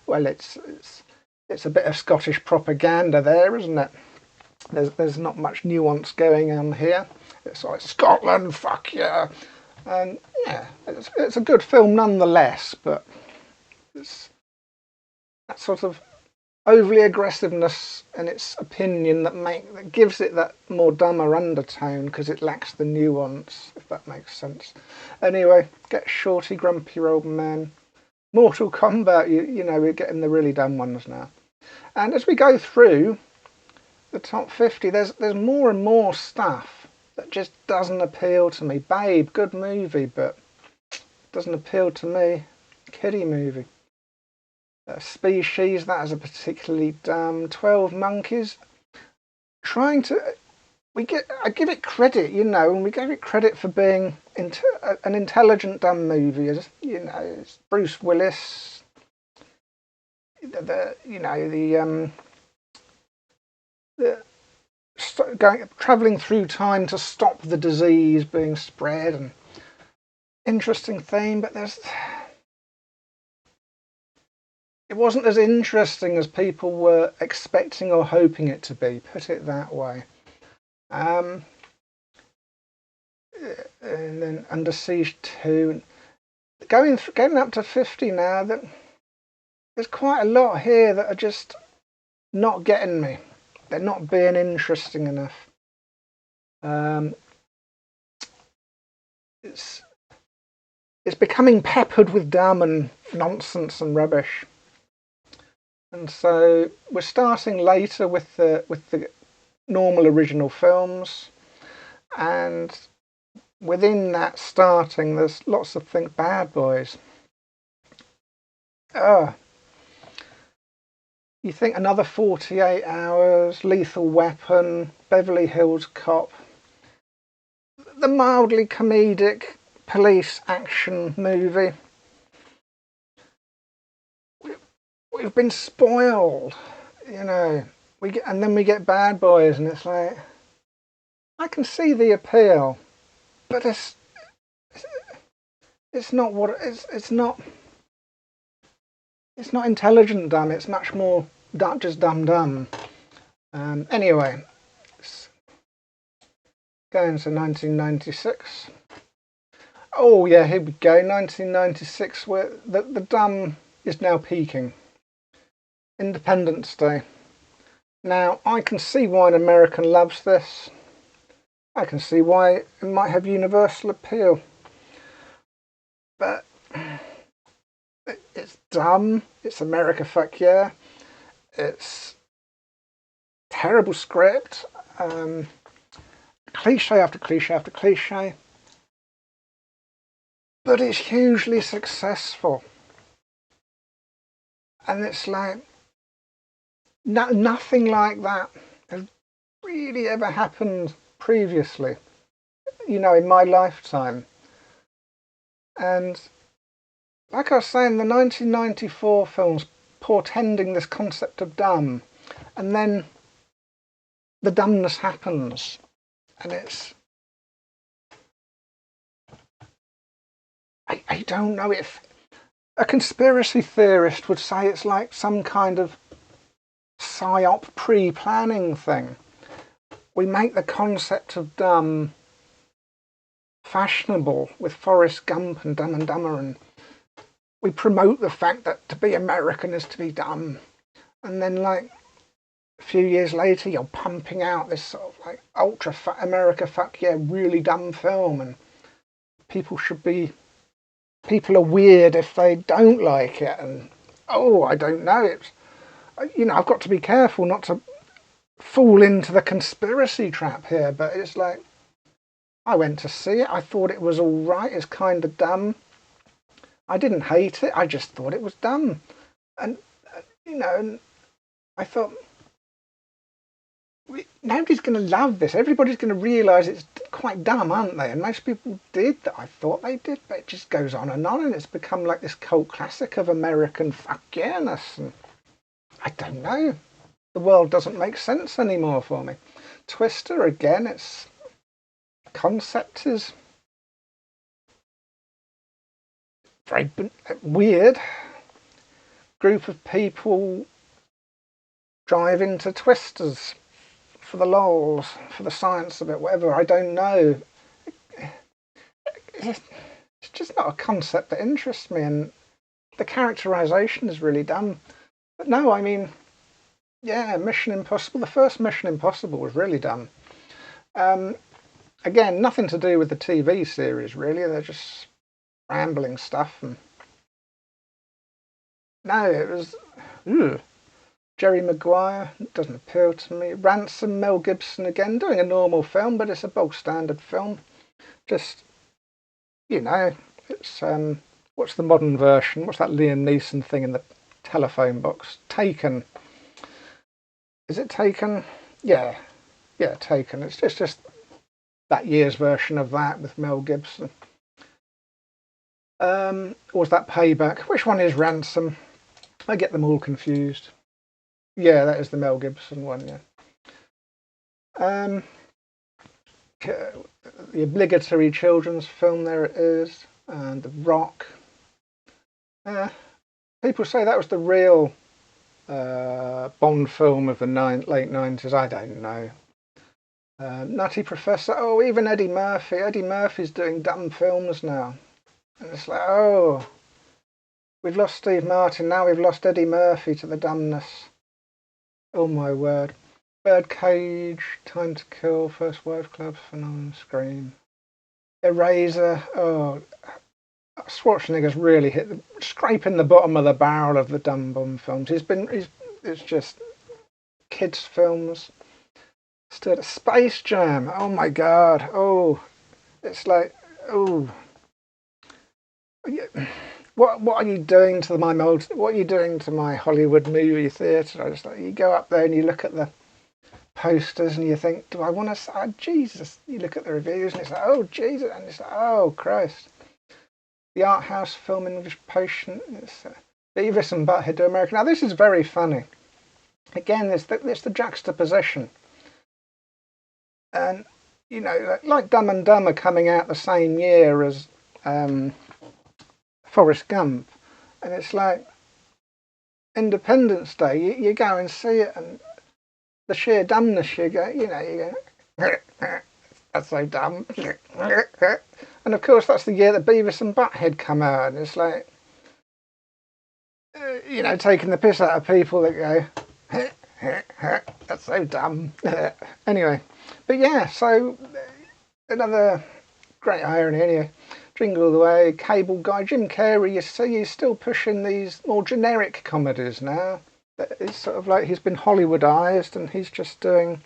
well, it's a bit of Scottish propaganda there, isn't it? There's not much nuance going on here. It's like Scotland, fuck yeah, and yeah, it's a good film nonetheless, but it's that sort of overly aggressiveness and its opinion that gives it that more dumber undertone because it lacks the nuance, if that makes sense. Anyway, Get Shorty, Grumpy Old Man, Mortal Kombat. You know, we're getting the really dumb ones now. And as we go through the top 50, there's more and more stuff that just doesn't appeal to me. Babe, good movie, but doesn't appeal to me. Kiddie movie. Species, that is a particularly dumb. 12 Monkeys, trying to... I give it credit, you know, and we give it credit for being an intelligent dumb movie. As you know, it's Bruce Willis, traveling through time to stop the disease being spread, and interesting theme, but it wasn't as interesting as people were expecting or hoping it to be, put it that way. And then Under Siege 2, getting up to 50 now. That there's quite a lot here that are just not getting me. They're not being interesting enough. It's becoming peppered with dumb and nonsense and rubbish. And so we're starting later with the normal original films, and within that starting, there's lots of things. Bad Boys. You think another 48 Hours, Lethal Weapon, Beverly Hills Cop, the mildly comedic police action movie. We've been spoiled, you know. And then we get Bad Boys, and it's like, I can see the appeal, but it's not what it's not. It's not intelligent dumb. It's much more just dumb. Anyway, going to 1996. Oh yeah, here we go. 1996, where the dumb is now peaking. Independence Day. Now, I can see why an American loves this. I can see why it might have universal appeal. But it's dumb. It's America, fuck yeah. It's terrible script. Cliche after cliche after cliche. But it's hugely successful. And it's like, nothing like that has really ever happened previously, you know, in my lifetime. And like I was saying, the 1994 films portending this concept of dumb, and then the dumbness happens, and it's... I don't know if a conspiracy theorist would say it's like some kind of psyop pre-planning thing. We make the concept of dumb fashionable with Forrest Gump and Dumb and Dumber, and we promote the fact that to be American is to be dumb. And then like a few years later, you're pumping out this sort of like ultra America fuck yeah really dumb film, and people are weird if they don't like it. And I don't know, it's, you know, I've got to be careful not to fall into the conspiracy trap here, but it's like, I went to see it, I thought it was all right, it's kind of dumb. I didn't hate it, I just thought it was dumb. And, you know, and I thought, nobody's going to love this, everybody's going to realise it's quite dumb, aren't they? And most people did, that I thought they did, but it just goes on, and it's become like this cult classic of American fuck yeah-ness, and I don't know. The world doesn't make sense anymore for me. Twister, again, its concept is very weird. Group of people drive into Twisters for the lols, for the science of it, whatever, I don't know. It's just not a concept that interests me, and the characterization is really dumb. But no, I mean, yeah, Mission Impossible, the first Mission Impossible was really dumb. Again, nothing to do with the TV series, really. They're just rambling stuff. And no, it was... Ugh. Jerry Maguire doesn't appeal to me. Ransom, Mel Gibson again, doing a normal film, but it's a bog standard film. Just, you know, it's what's the modern version? What's that Liam Neeson thing in the telephone box? Taken. Is it Taken? Yeah, Taken. It's just that year's version of that with Mel Gibson. Or was that Payback? Which one is Ransom? I get them all confused. Yeah, that is the Mel Gibson one, yeah. The obligatory children's film, there it is. And The Rock. People say that was the real Bond film of the late 90s. I don't know. Nutty Professor. Oh, even Eddie Murphy. Eddie Murphy's doing dumb films now. And it's like, oh, we've lost Steve Martin, now we've lost Eddie Murphy to the dumbness. Oh my word. Birdcage, Time to Kill, First Wife Club, Phenomenon, Scream. Eraser. Oh, Schwarzenegger's really scraping the bottom of the barrel of the dumb bomb films. It's just kids' films. Still, Space Jam. Oh my god. Oh, it's like, oh. What are you doing to what are you doing to my Hollywood movie theatre? I just like, you go up there and you look at the posters and you think, do I want to say, oh, Jesus? You look at the reviews and it's like, oh Jesus, and it's like, oh Christ. The art house film English patient. It's Beavis and Butthead to America. Now this is very funny. Again, it's the juxtaposition, and you know, like Dumb and Dumber coming out the same year as Forrest Gump, and it's like Independence Day. You go and see it, and the sheer dumbness you go, that's so dumb. And of course, that's the year that Beavis and Butthead come out, and it's like, taking the piss out of people that go, that's so dumb. Anyway, but yeah, so another great irony anyway. Jingle All the Way, Cable Guy, Jim Carrey, you see he's still pushing these more generic comedies now. It's sort of like he's been Hollywoodized and he's just doing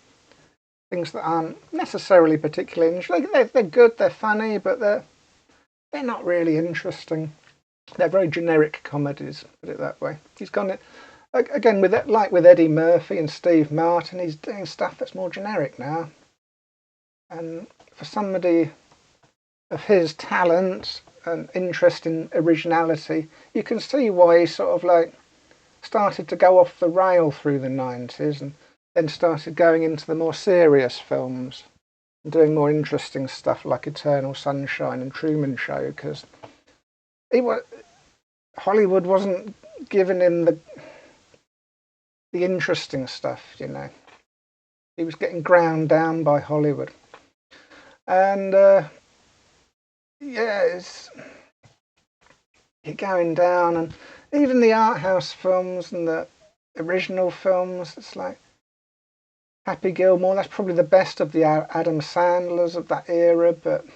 things that aren't necessarily particularly interesting. They're good, they're funny, but they're not really interesting. They're very generic comedies, put it that way. He's gone again with it, like with Eddie Murphy and Steve Martin, he's doing stuff that's more generic now. And for somebody of his talent and interest in originality, you can see why he sort of like started to go off the rail through the 90s and then started going into the more serious films and doing more interesting stuff like Eternal Sunshine and Truman Show, because Hollywood wasn't giving him the interesting stuff, He was getting ground down by Hollywood. And you're going down, and even the art house films and the original films, it's like Happy Gilmore, that's probably the best of the Adam Sandlers of that era, but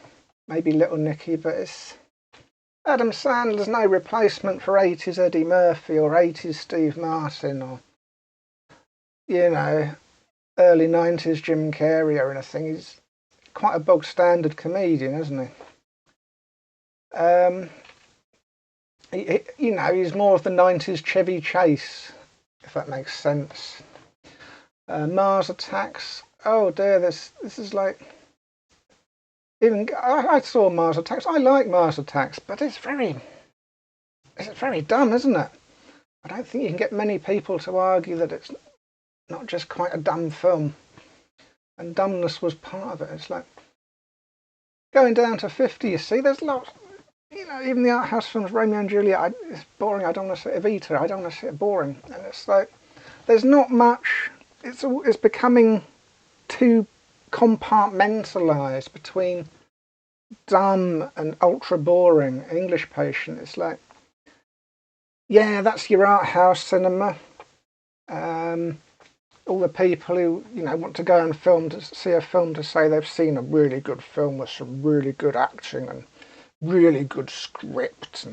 maybe Little Nicky, but it's Adam Sandler's no replacement for 80s Eddie Murphy or 80s Steve Martin or early 90s Jim Carrey or anything. He's quite a bog standard comedian, isn't he? He's more of the 90s Chevy Chase, if that makes sense. Mars Attacks. Oh dear, this is like, even I saw Mars Attacks. I like Mars Attacks, but it's very dumb, isn't it? I don't think you can get many people to argue that it's not just quite a dumb film, and dumbness was part of it. It's like going down to 50. You see, there's lots. Even the art house films, Romeo and Juliet, it's boring. I don't want to see it. Evita, I don't want to see it. Boring. And it's like, there's not much. It's becoming too compartmentalised between dumb and ultra boring. English Patient. It's like, yeah, that's your art house cinema. All the people who want to go and see a film to say they've seen a really good film with some really good acting and really good script,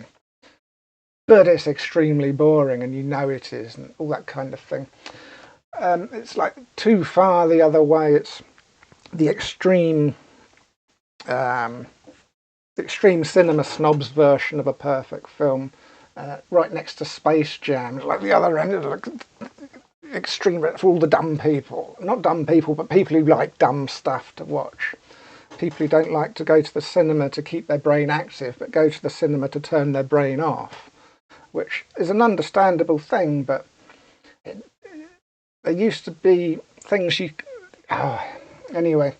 but it's extremely boring, and you know it is, and all that kind of thing. It's like too far the other way. It's the extreme cinema snobs version of a perfect film, right next to Space Jam. It's like the other end of like extreme for all the dumb people. Not dumb people, but people who like dumb stuff to watch. People who don't like to go to the cinema to keep their brain active, but go to the cinema to turn their brain off, which is an understandable thing, but there used to be things you... Oh, anyway,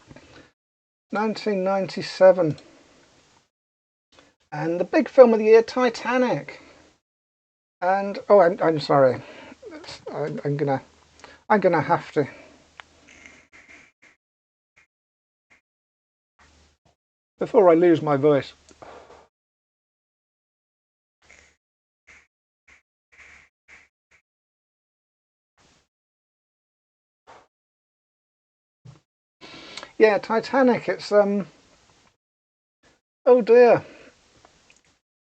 1997. And the big film of the year, Titanic. And oh, I'm sorry. I'm gonna have to. Before I lose my voice. Yeah, Titanic. It's oh dear.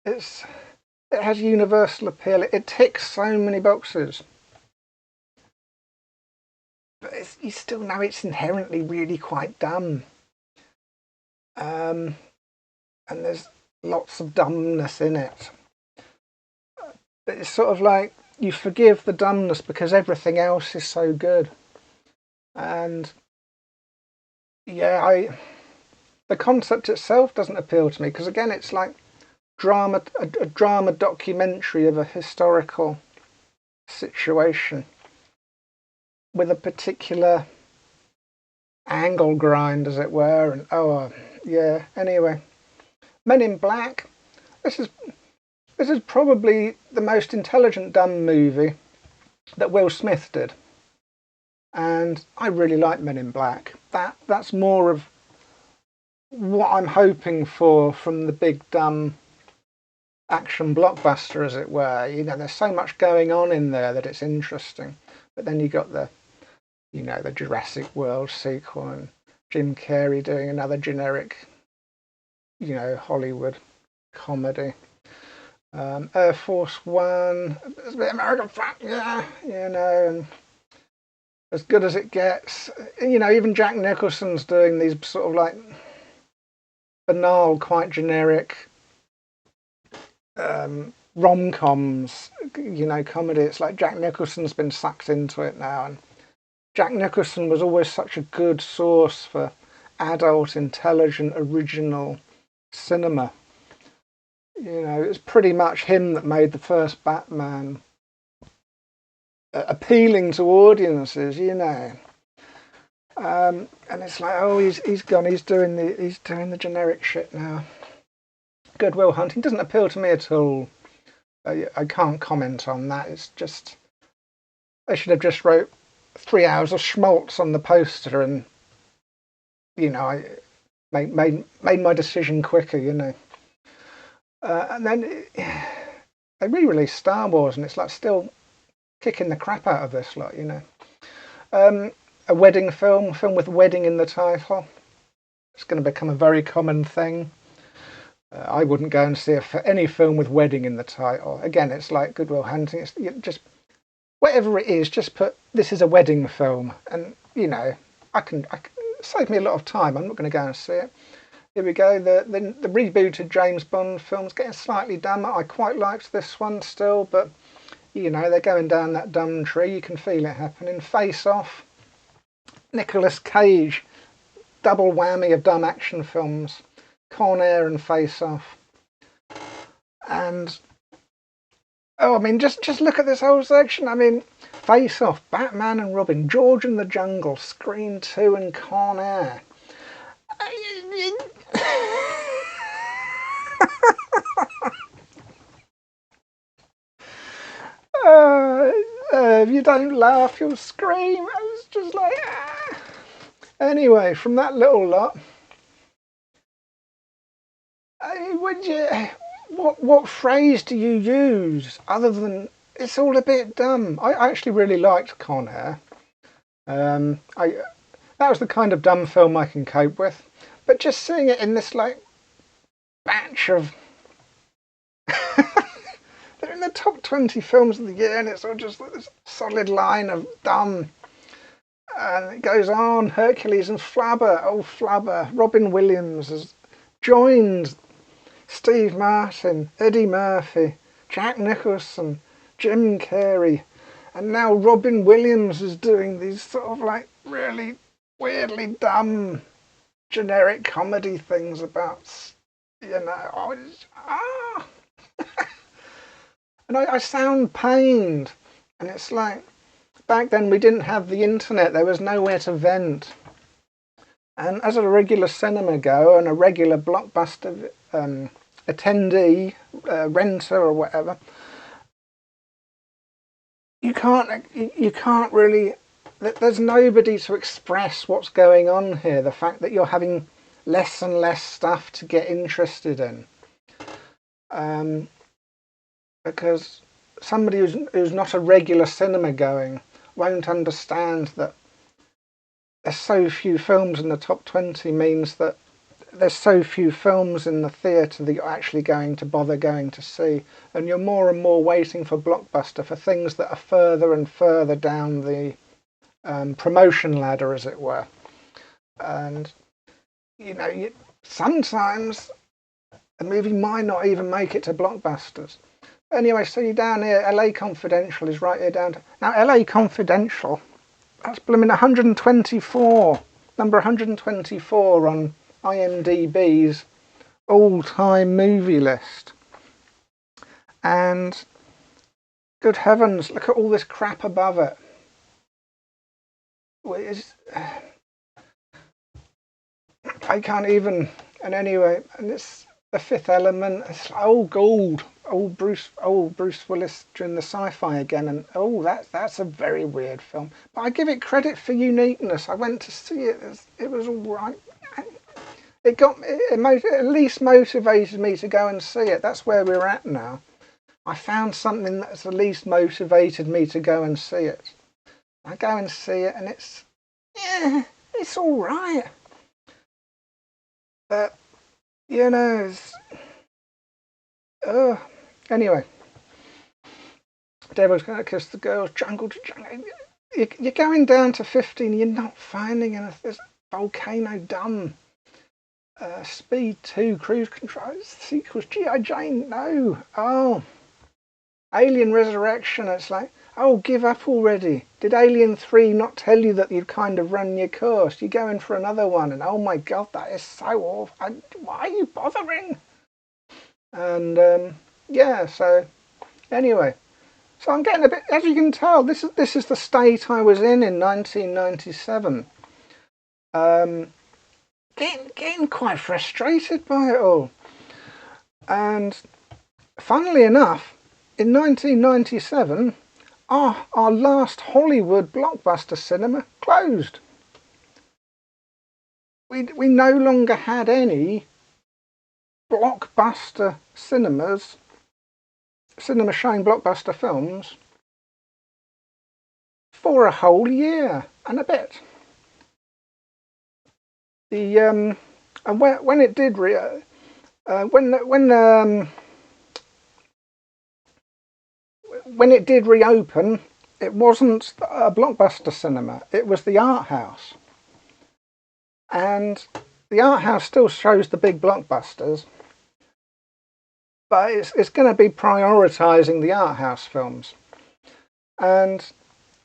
It has universal appeal. It ticks so many boxes. But you still know it's inherently really quite dumb. And there's lots of dumbness in it. But it's sort of like you forgive the dumbness because everything else is so good. And yeah, the concept itself doesn't appeal to me because again, it's like a drama documentary of a historical situation with a particular angle grind, as it were. And oh yeah, anyway, Men in Black. This is probably the most intelligent dumb movie that Will Smith did, and I really like Men in Black. That's more of what I'm hoping for from the big dumb action blockbuster, as it were. You know, there's so much going on in there that it's interesting, but then you got the Jurassic World sequel and Jim Carrey doing another generic, Hollywood comedy. Air Force One, it's a bit American fun, yeah, and as good as it gets. Even Jack Nicholson's doing these sort of like banal, quite generic rom-coms, comedy. It's like Jack Nicholson's been sucked into it now, and Jack Nicholson was always such a good source for adult, intelligent, original cinema. It's pretty much him that made the first Batman appealing to audiences, and it's like, oh, he's gone. He's doing the generic shit now. Good Will Hunting doesn't appeal to me at all. I can't comment on that. It's just they should have just wrote 3 hours of schmaltz on the poster, and I made my decision quicker. And then they re-released Star Wars, and it's like still kicking the crap out of this lot. A wedding film with wedding in the title. It's going to become a very common thing. I wouldn't go and see any film with wedding in the title. Again, it's like Good Will Hunting. It's just whatever it is, just put this is a wedding film, and I can save me a lot of time. I'm not going to go and see it. Here we go. The rebooted James Bond film's getting slightly dumber. I quite liked this one still, but they're going down that dumb tree. You can feel it happening. Face Off. Nicolas Cage. Double whammy of dumb action films. Con Air and Face Off. And just look at this whole section. Face Off, Batman and Robin, George and the Jungle, Scream 2 and Con Air. If you don't laugh, you'll scream. It's just like... Anyway, from that little lot, what phrase do you use other than it's all a bit dumb? I actually really liked Con Air. That was the kind of dumb film I can cope with. But just seeing it in this like batch of in the top 20 films of the year, and it's all just this solid line of dumb. And it goes on, Hercules and Flubber, oh Flubber. Robin Williams has joined Steve Martin, Eddie Murphy, Jack Nicholson, Jim Carrey, and now Robin Williams is doing these sort of like really weirdly dumb generic comedy things about, and I sound pained. And it's like, back then we didn't have the internet, there was nowhere to vent. And as a regular cinema goer and a regular Blockbuster attendee, renter or whatever, you can't really, there's nobody to express what's going on here. The fact that you're having less and less stuff to get interested in. Because somebody who's not a regular cinema going won't understand that there's so few films in the top 20 means that there's so few films in the theatre that you're actually going to bother going to see, and you're more and more waiting for Blockbuster for things that are further and further down the promotion ladder, as it were. And sometimes a movie might not even make it to Blockbusters. Anyway, so you're down here, LA Confidential is right here down to, now LA Confidential, that's blooming 124, number 124 on IMDb's all-time movie list. And good heavens, look at all this crap above it. I can't even, and anyway, and it's The Fifth Element, it's like, oh gold, Bruce Willis doing the sci-fi again, and that's a very weird film. But I give it credit for uniqueness. I went to see it, it was all right. It at least motivated me to go and see it. That's where we're at now. I found something that's at least motivated me to go and see it. I go and see it, and it's all right. But anyway, Devil's Gonna Kiss the Girls, Jungle to Jungle. You're going down to 15, you're not finding anything. There's Volcano Dumb, Speed 2, Cruise Control, sequels, G.I. Jane, no. Oh, Alien Resurrection, it's like, oh, give up already. Did Alien 3 not tell you that you'd kind of run your course? You're going for another one, and oh my god, that is so awful. Why are you bothering? And so anyway, so I'm getting a bit, as you can tell, this is the state I was in 1997. Getting quite frustrated by it all. And funnily enough, in 1997, our last Hollywood Blockbuster cinema closed. We no longer had any Blockbuster cinema showing Blockbuster films for a whole year and a bit. And when it did when it did reopen, it wasn't a Blockbuster cinema, it was the Art House. And the Art House still shows the big blockbusters, but it's going to be prioritising the Art House films. And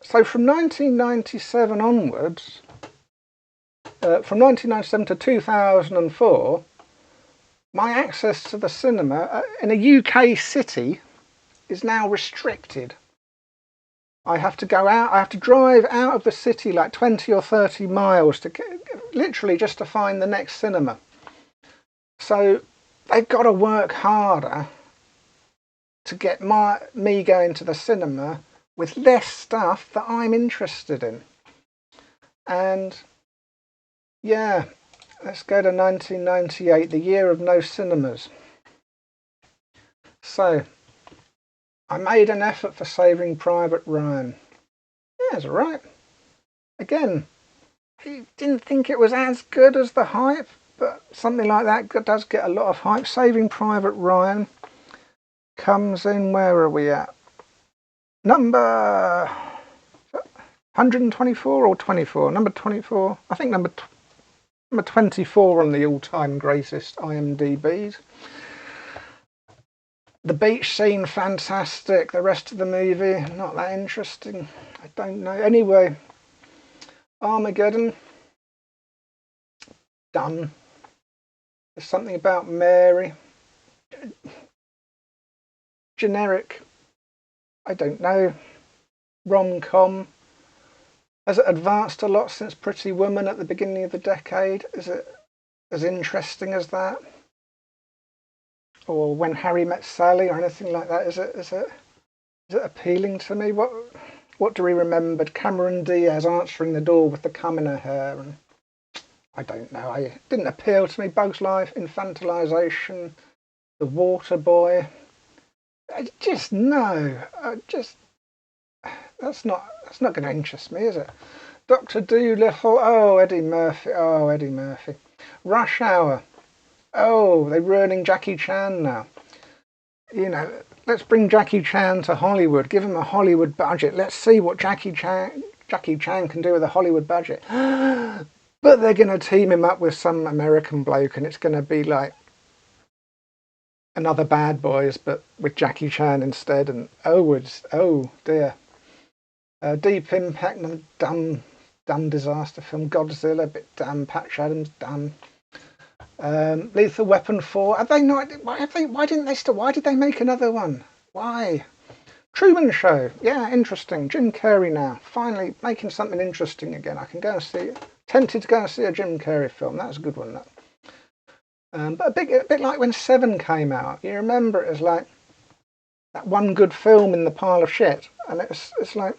so from 1997 onwards, from 1997 to 2004, my access to the cinema in a UK city is now restricted. I have to go out, I have to drive out of the city like 20 or 30 miles to literally just to find the next cinema. So they've got to work harder to get me going to the cinema with less stuff that I'm interested in. And yeah, let's go to 1998, the year of no cinemas. So I made an effort for Saving Private Ryan. Yeah, it's alright. Again, I didn't think it was as good as the hype, but something like that does get a lot of hype. Saving Private Ryan comes in, where are we at? Number 124 or 24? Number 24. I think number 24 on the all-time greatest IMDb's. The beach scene, fantastic. The rest of the movie, not that interesting. I don't know. Anyway, Armageddon, done. There's something about Mary. Generic. I don't know. Rom-com. Has it advanced a lot since Pretty Woman at the beginning of the decade? Is it as interesting as that? Or When Harry Met Sally, or anything like that? Is it appealing to me? What do we remember? Cameron Diaz answering the door with the cum in her hair, and I don't know. It didn't appeal to me. Bugs Life, infantilization, The Water Boy. That's not going to interest me, is it? Dr. Dolittle. Oh, Eddie Murphy. Rush Hour. Oh, they're ruining Jackie Chan now. You know, let's bring Jackie Chan to Hollywood. Give him a Hollywood budget. Let's see what Jackie Chan can do with a Hollywood budget. But they're going to team him up with some American bloke, and it's going to be like another Bad Boys, but with Jackie Chan instead. And oh dear. Deep Impact, another dumb disaster film. Godzilla, a bit dumb. Patch Adams, dumb. Lethal Weapon 4. Have they not? Why did they make another one? Why? Truman Show. Yeah, interesting. Jim Carrey now. Finally making something interesting again. I can go and see it. Tempted to go and see a Jim Carrey film. That was a good one, that. But a bit like when Seven came out. You remember it as like that one good film in the pile of shit. And it's like,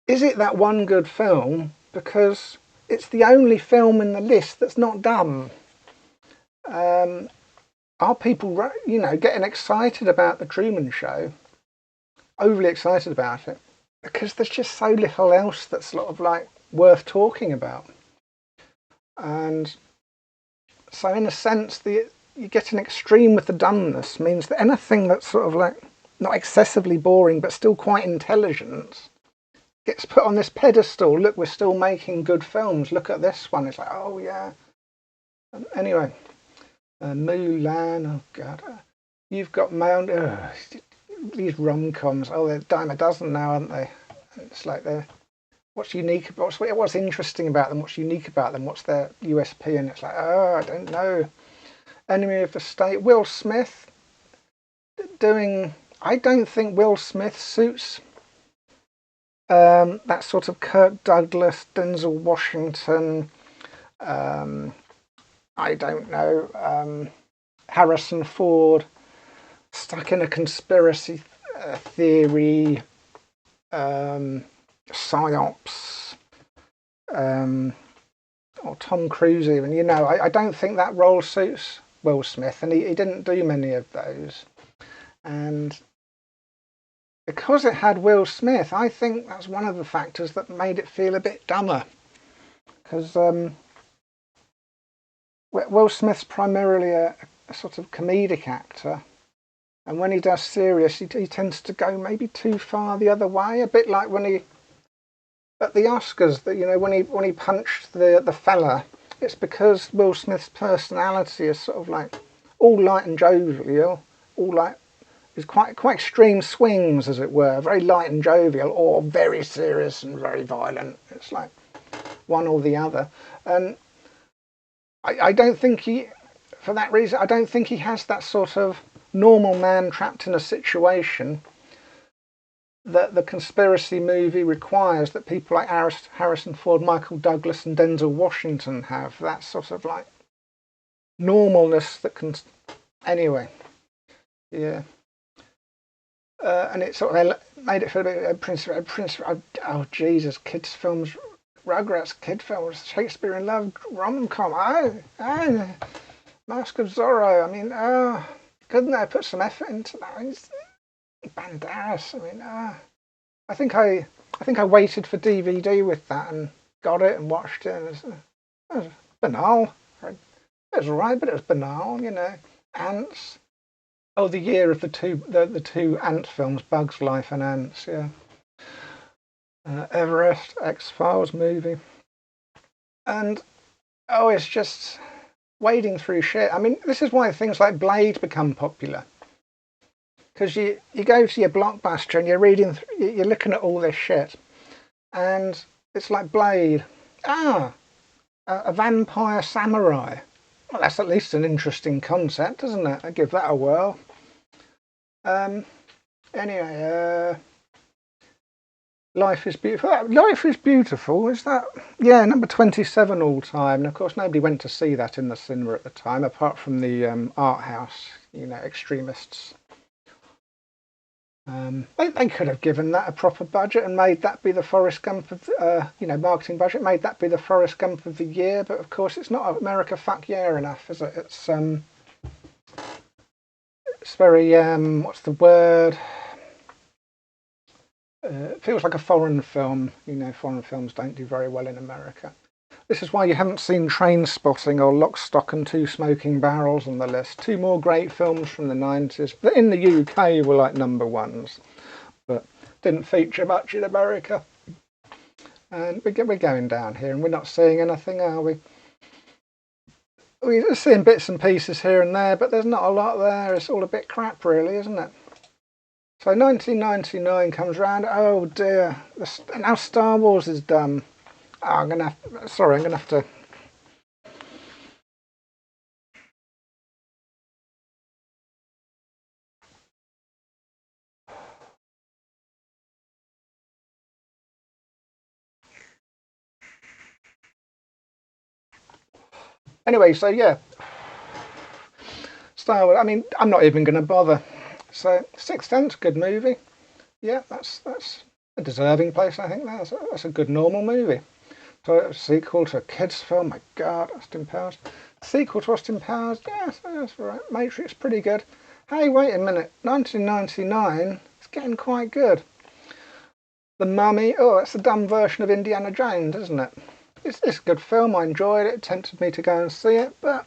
is it that one good film because it's the only film in the list that's not dumb? Are people, getting excited about the Truman Show, overly excited about it, because there's just so little else that's sort of like worth talking about? And so in a sense, you get an extreme with the dumbness means that anything that's sort of like not excessively boring but still quite intelligent gets put on this pedestal. Look, we're still making good films. Look at this one. It's like, oh yeah. Anyway, Mulan. Oh god, You've Got Mail. These rom-coms. Oh, they're a dime a dozen now, aren't they? It's like what's unique? What's interesting about them? What's unique about them? What's their USP? And it's like, oh, I don't know. Enemy of the State. Will Smith doing. I don't think Will Smith suits that sort of Kirk Douglas, Denzel Washington, I don't know, Harrison Ford, stuck in a conspiracy theory, psyops, or Tom Cruise even. I don't think that role suits Will Smith, and he didn't do many of those. And because it had Will Smith, I think that's one of the factors that made it feel a bit dumber. Because Will Smith's primarily a sort of comedic actor, and when he does serious, he tends to go maybe too far the other way. A bit like when he at the Oscars, that when he punched the fella, it's because Will Smith's personality is sort of like all light and jovial, all like. Is quite extreme swings, as it were, very light and jovial, or very serious and very violent. It's like one or the other. And I don't think for that reason, I don't think he has that sort of normal man trapped in a situation that the conspiracy movie requires, that people like Harrison Ford, Michael Douglas and Denzel Washington have. That sort of like normalness that can... Anyway, yeah. And it sort of made it feel a bit oh Jesus, kids films, Rugrats, kid films, Shakespeare in Love, rom-com. Oh, Mask of Zorro. I mean, couldn't they put some effort into that? Banderas. I mean, I think I waited for DVD with that and got it and watched it. And it was banal. It was alright, but it was banal. Ants. Oh, the year of the two ant films, Bugs Life and Ants. Yeah, Everest, X-Files movie, and oh, it's just wading through shit. I mean, this is why things like Blade become popular, because you go to your Blockbuster and you're looking at all this shit, and it's like Blade. Ah, a vampire samurai. Well, that's at least an interesting concept, isn't it? I give that a whirl. Um, anyway, Life is Beautiful. Life is Beautiful, is that? Yeah, number 27 all time. And of course, nobody went to see that in the cinema at the time, apart from the art house, extremists. They could have given that a proper budget and made that be the Forrest Gump of, marketing budget, made that be the Forrest Gump of the year. But of course, it's not America Fuck Yeah enough, is it? It's very, what's the word? It feels like a foreign film. Foreign films don't do very well in America. This is why you haven't seen Trainspotting or Lock, Stock and Two Smoking Barrels on the list. Two more great films from the 90s that in the UK were like number ones, but didn't feature much in America. And we're going down here and we're not seeing anything, are we? We're seeing bits and pieces here and there, but there's not a lot there. It's all a bit crap, really, isn't it? So 1999 comes round. Oh dear! Now Star Wars is done. Oh, I'm gonna have to. Anyway, so yeah, Star Wars. I mean, I'm not even going to bother. So Sixth Sense, good movie. Yeah, that's a deserving place. I think that's a good normal movie. So a sequel to a kids' film. My God, Austin Powers. Sequel to Austin Powers. Yeah, that's right. Matrix, pretty good. Hey, wait a minute. 1999. It's getting quite good. The Mummy. Oh, that's the dumb version of Indiana Jones, isn't it? It's a good film. I enjoyed it. It tempted me to go and see it, but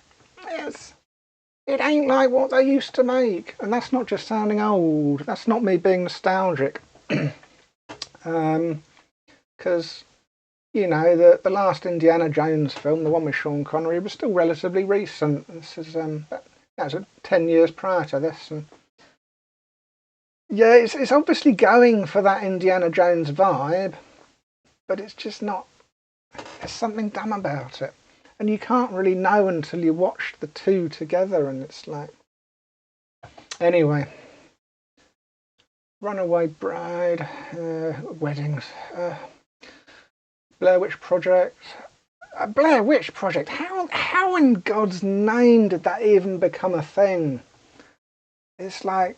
it ain't like what they used to make. And that's not just sounding old. That's not me being nostalgic. Because the last Indiana Jones film, the one with Sean Connery, was still relatively recent. This is that was 10 years prior to this, and yeah, it's obviously going for that Indiana Jones vibe, but it's just not. There's something dumb about it, and you can't really know until you watch the two together, and it's like. Anyway, Runaway Bride, weddings. Blair Witch Project. Blair Witch Project. How in God's name did that even become a thing? It's like,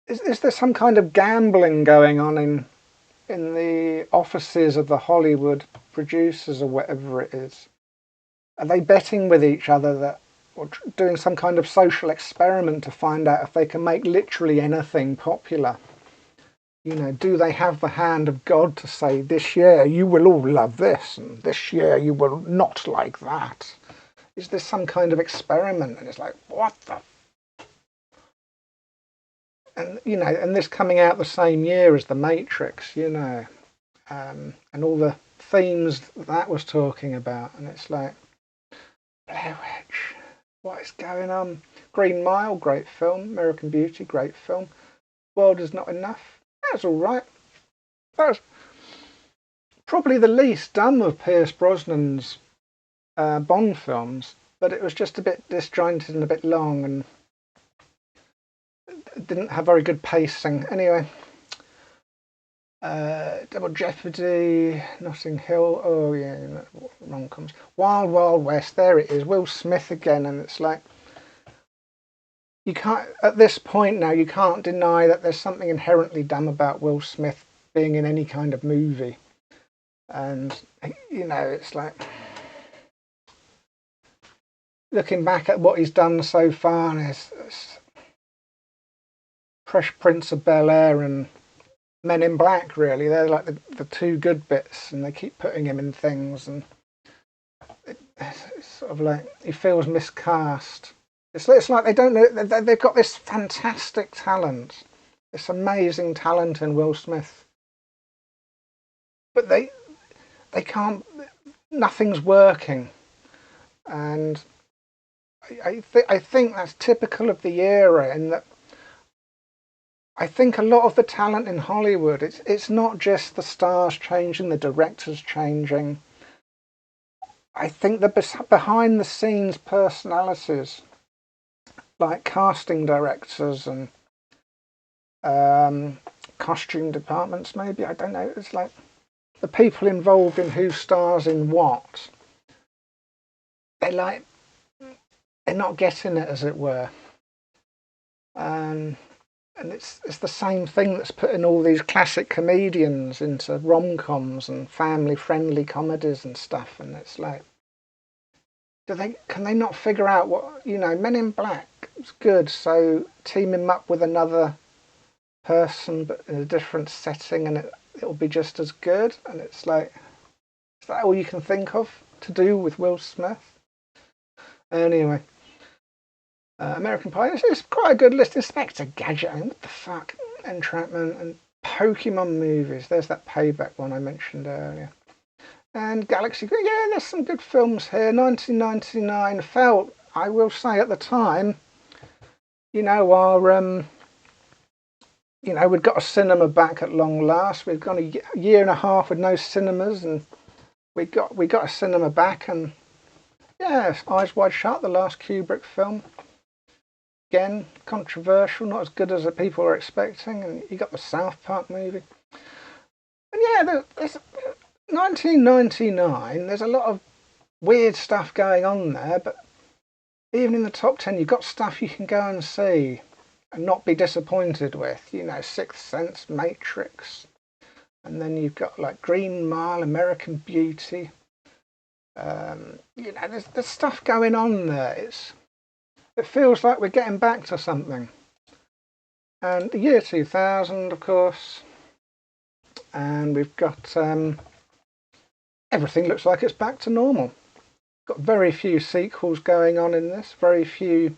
is there some kind of gambling going on in the offices of the Hollywood producers or whatever it is? Are they betting with each other that, or doing some kind of social experiment to find out if they can make literally anything popular? Do they have the hand of God to say, this year you will all love this, and this year you will not like that? Is this some kind of experiment? And it's like, what the? And this coming out the same year as The Matrix, and all the themes that was talking about. And it's like, Blair Witch, what is going on? Green Mile, great film. American Beauty, great film. World Is Not Enough. That's all right. That was probably the least done of Pierce Brosnan's Bond films, but it was just a bit disjointed and a bit long, and didn't have very good pacing. Anyway, Double Jeopardy, Notting Hill. Oh yeah, rom-coms. Wild Wild West. There it is. Will Smith again, and it's like. You can't, at this point now, you can't deny that there's something inherently dumb about Will Smith being in any kind of movie. And, it's like, looking back at what he's done so far, and it's Fresh Prince of Bel-Air and Men in Black, really. They're like the two good bits, and they keep putting him in things, and it's sort of like, he feels miscast. It's like they don't know, they've got this fantastic talent, this amazing talent in Will Smith, but they can't, nothing's working. And I think that's typical of the era, in that I think a lot of the talent in Hollywood, it's not just the stars changing, the directors changing. I think the behind the scenes personalities, like casting directors and um, costume departments, maybe, I don't know. It's like the people involved in who stars in what. They like they're not getting it, as it were. Um, and it's the same thing that's putting all these classic comedians into rom-coms and family-friendly comedies and stuff. And it's like, can they not figure out what, Men in Black was good, so team him up with another person but in a different setting, and it'll be just as good. And it's like, is that all you can think of to do with Will Smith? Anyway, American Pie is quite a good list. Inspector Gadget, I mean, what the fuck? Entrapment and Pokemon movies. There's that Payback one I mentioned earlier. And Galaxy, yeah, there's some good films here. 1999 felt, I will say at the time, our we'd got a cinema back at long last. We'd gone a year and a half with no cinemas, and we got a cinema back. And yeah, Eyes Wide Shut, the last Kubrick film. Again, controversial, not as good as the people were expecting. And you got the South Park movie. And yeah, there's 1999. There's a lot of weird stuff going on there, but even in the top 10, you've got stuff you can go and see and not be disappointed with. Sixth Sense, Matrix, and then you've got like Green Mile, American Beauty. There's stuff going on there. It feels like we're getting back to something. And the year 2000, of course, and we've got everything looks like it's back to normal. Got very few sequels going on in this, very few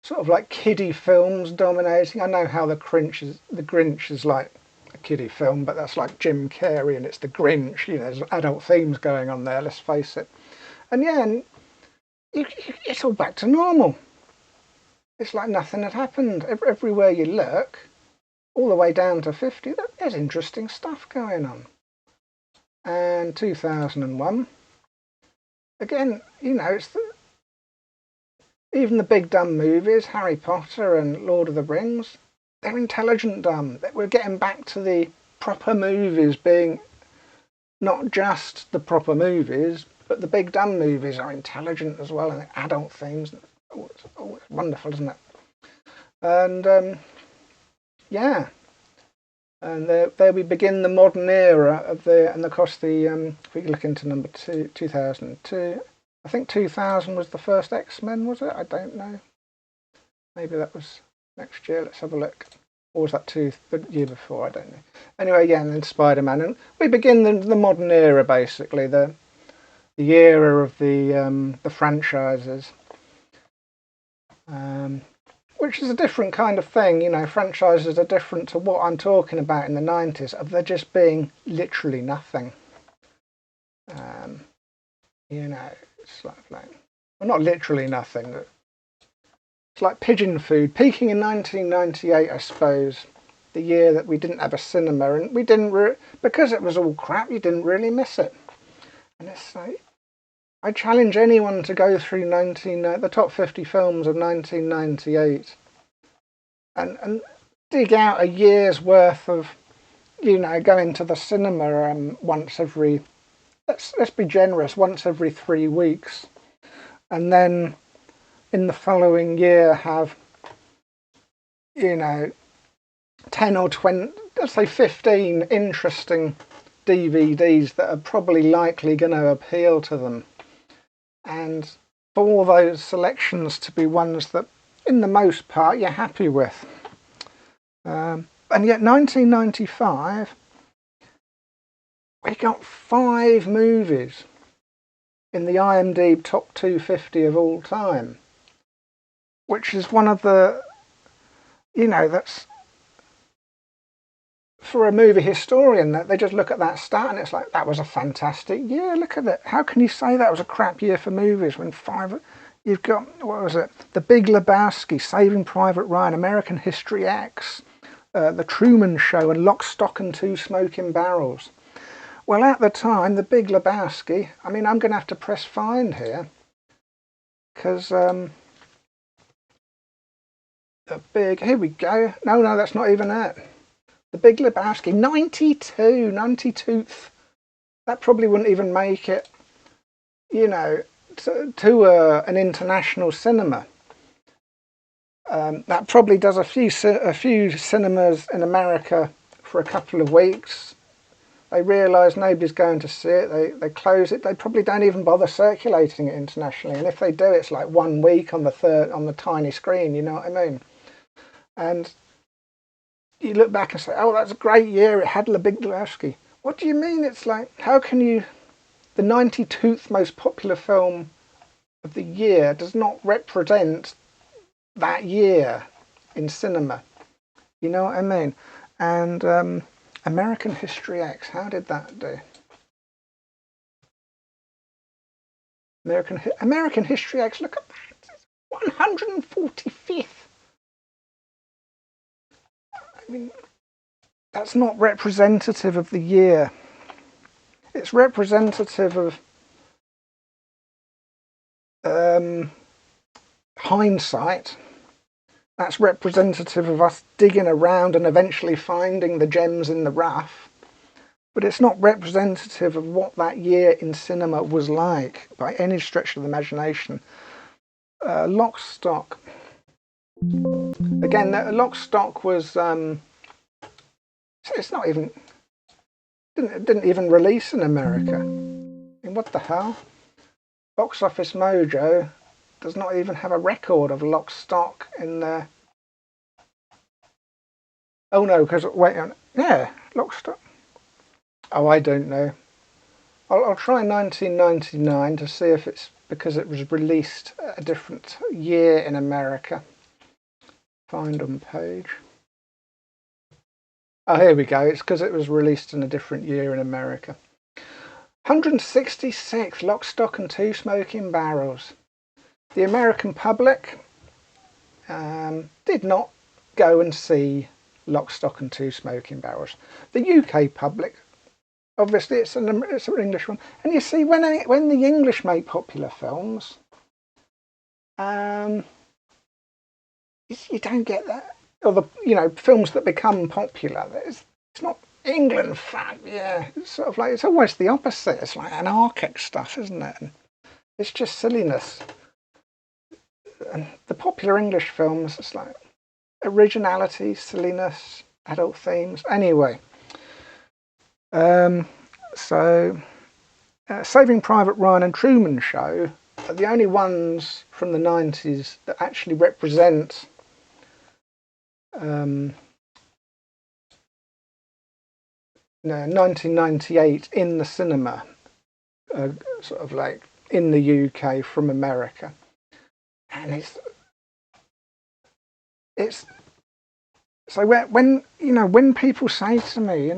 sort of like kiddie films dominating. I know how the Grinch is like a kiddie film, but that's like Jim Carrey and it's the Grinch. There's adult themes going on there, let's face it. And yeah, it's all back to normal. It's like nothing had happened. Everywhere you look, all the way down to 50, there's interesting stuff going on. And 2001, again, even the big dumb movies, Harry Potter and Lord of the Rings, they're intelligent dumb. We're getting back to the proper movies being not just the proper movies, but the big dumb movies are intelligent as well, and the adult themes. It's wonderful, isn't it? And yeah, and there we begin the modern era and of course if we look into number 2002, I think 2000 was the first X-Men, was it? I don't know. Maybe that was next year. Let's have a look. Or was that the year before? I don't know. Anyway, yeah, and then Spider-Man, and we begin the modern era, basically the era of the franchises, which is a different kind of thing. Franchises are different to what I'm talking about in the 90s, of there just being literally nothing. It's like well, not literally nothing. It's like pigeon food, peaking in 1998, I suppose, the year that we didn't have a cinema, and we didn't because it was all crap. You didn't really miss it, and it's like, I challenge anyone to go through the top 50 films of 1998 and dig out a year's worth of, going to the cinema once every, let's be generous, once every 3 weeks, and then in the following year have, 10 or 20, let's say 15 interesting DVDs that are probably likely going to appeal to them. And for all those selections to be ones that, in the most part, you're happy with. And yet 1995, we got 5 movies in the IMDb top 250 of all time. which is one of the, that's for a movie historian, that they just look at that stat and it's like, that was a fantastic year. Look at it. How can you say that was a crap year for movies when you've got, what was it? The Big Lebowski, Saving Private Ryan, American History X, The Truman Show, and Lock, Stock and Two Smoking Barrels. Well, at the time, The Big Lebowski, I mean, I'm going to have to press find here, because here we go. No, that's not even it. The Big Lebowski, 92th. That probably wouldn't even make it, to an international cinema. That probably does a few cinemas in America for a couple of weeks. They realise nobody's going to see it. They close it. They probably don't even bother circulating it internationally. And if they do, it's like 1 week on the tiny screen. You know what I mean? And you look back and say, "Oh, that's a great year. It had The Big Lebowski." What do you mean? It's like, how can you? The 92th most popular film of the year does not represent that year in cinema. You know what I mean? And American History X, how did that do? American History X, look at that. It's 145th. I mean, that's not representative of the year. It's representative of hindsight. That's representative of us digging around and eventually finding the gems in the rough. But it's not representative of what that year in cinema was like by any stretch of the imagination. Lock, Stock. Again, Lock, Stock was... it's not even... It didn't even release in America. I mean, what the hell? Box Office Mojo does not even have a record of Lock, Stock in there. Oh no, because wait on, yeah, Lock, Stock. Oh, I don't know. I'll try 1999 to see if it's because it was released a different year in America. Find on page. Oh, here we go. It's because it was released in a different year in America. 166, Lock, Stock and Two Smoking Barrels. The American public did not go and see Lock, Stock and Two Smoking Barrels. The UK public, obviously it's an English one. And you see, when the English make popular films, you don't get that. Or the films that become popular, it's not England fan, yeah. It's sort of like, it's almost the opposite. It's like anarchic stuff, isn't it? And it's just silliness. And the popular English films, it's like originality, silliness, adult themes. Anyway, Saving Private Ryan and Truman Show are the only ones from the 90s that actually represent 1998 in the cinema, sort of like in the UK from America. And it's so when people say to me,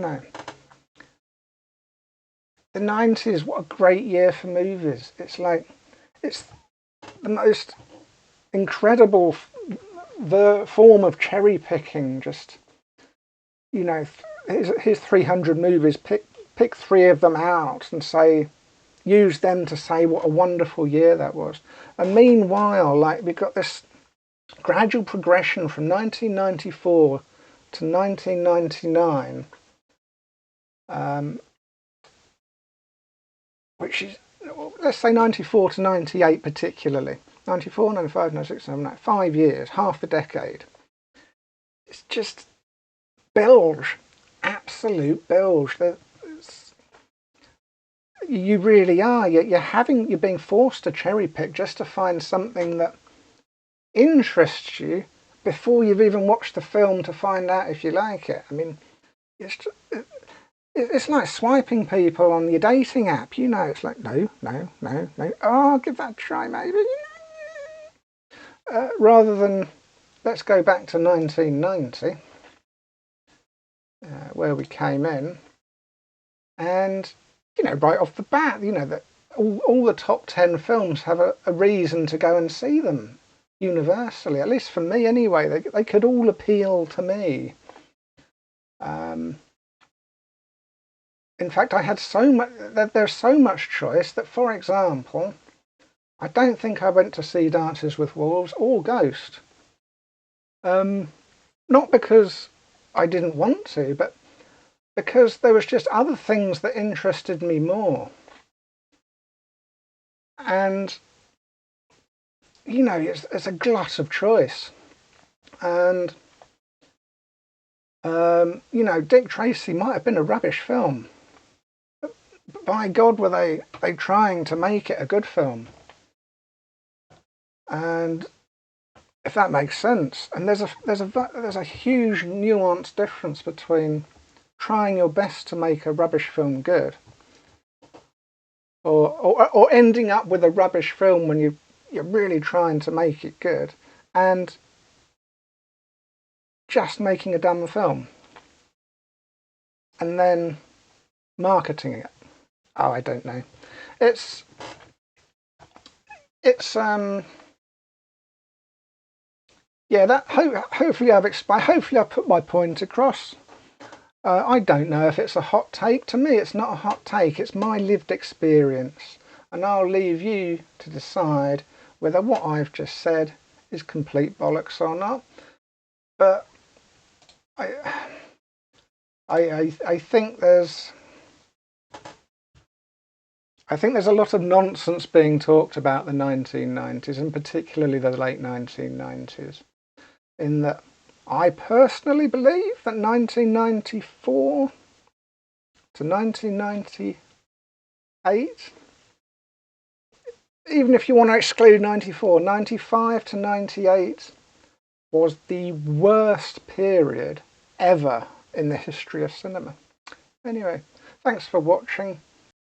the 90s, what a great year for movies, it's like, it's the most incredible form of cherry picking. Just, here's 300 movies, pick 3 of them out and use them to say what a wonderful year that was. And meanwhile, like, we've got this gradual progression from 1994 to 1999, which is, let's say 94 to 98 particularly. 94, 95, 96, 97, 5 years, half a decade. It's just bilge, absolute bilge. You really are. You're being forced to cherry pick just to find something that interests you before you've even watched the film to find out if you like it. I mean, it's like swiping people on your dating app. It's like no. Oh, I'll give that a try, maybe. rather than, let's go back to 1990, where we came in, and, you know, right off the bat, you know, that all the top 10 films have a reason to go and see them universally, at least for me anyway. They could all appeal to me. In fact, I had so much, there's so much choice that, for example, I don't think I went to see Dances with Wolves or Ghost. Not because I didn't want to, but because there was just other things that interested me more. And, you know, it's a glut of choice. And, you know, Dick Tracy might have been a rubbish film, but by God, were they trying to make it a good film. And if that makes sense. And there's a huge nuanced difference between trying your best to make a rubbish film good, or ending up with a rubbish film when you're really trying to make it good, and just making a dumb film and then marketing it. Oh, I don't know. It's yeah, that hopefully hopefully I've put my point across. I don't know if it's a hot take. To me, it's not a hot take. It's my lived experience, and I'll leave you to decide whether what I've just said is complete bollocks or not. But I think there's a lot of nonsense being talked about the 1990s, and particularly the late 1990s, in that I personally believe that 1994 to 1998, even if you want to exclude 94, 95 to 98 was the worst period ever in the history of cinema. Anyway, thanks for watching.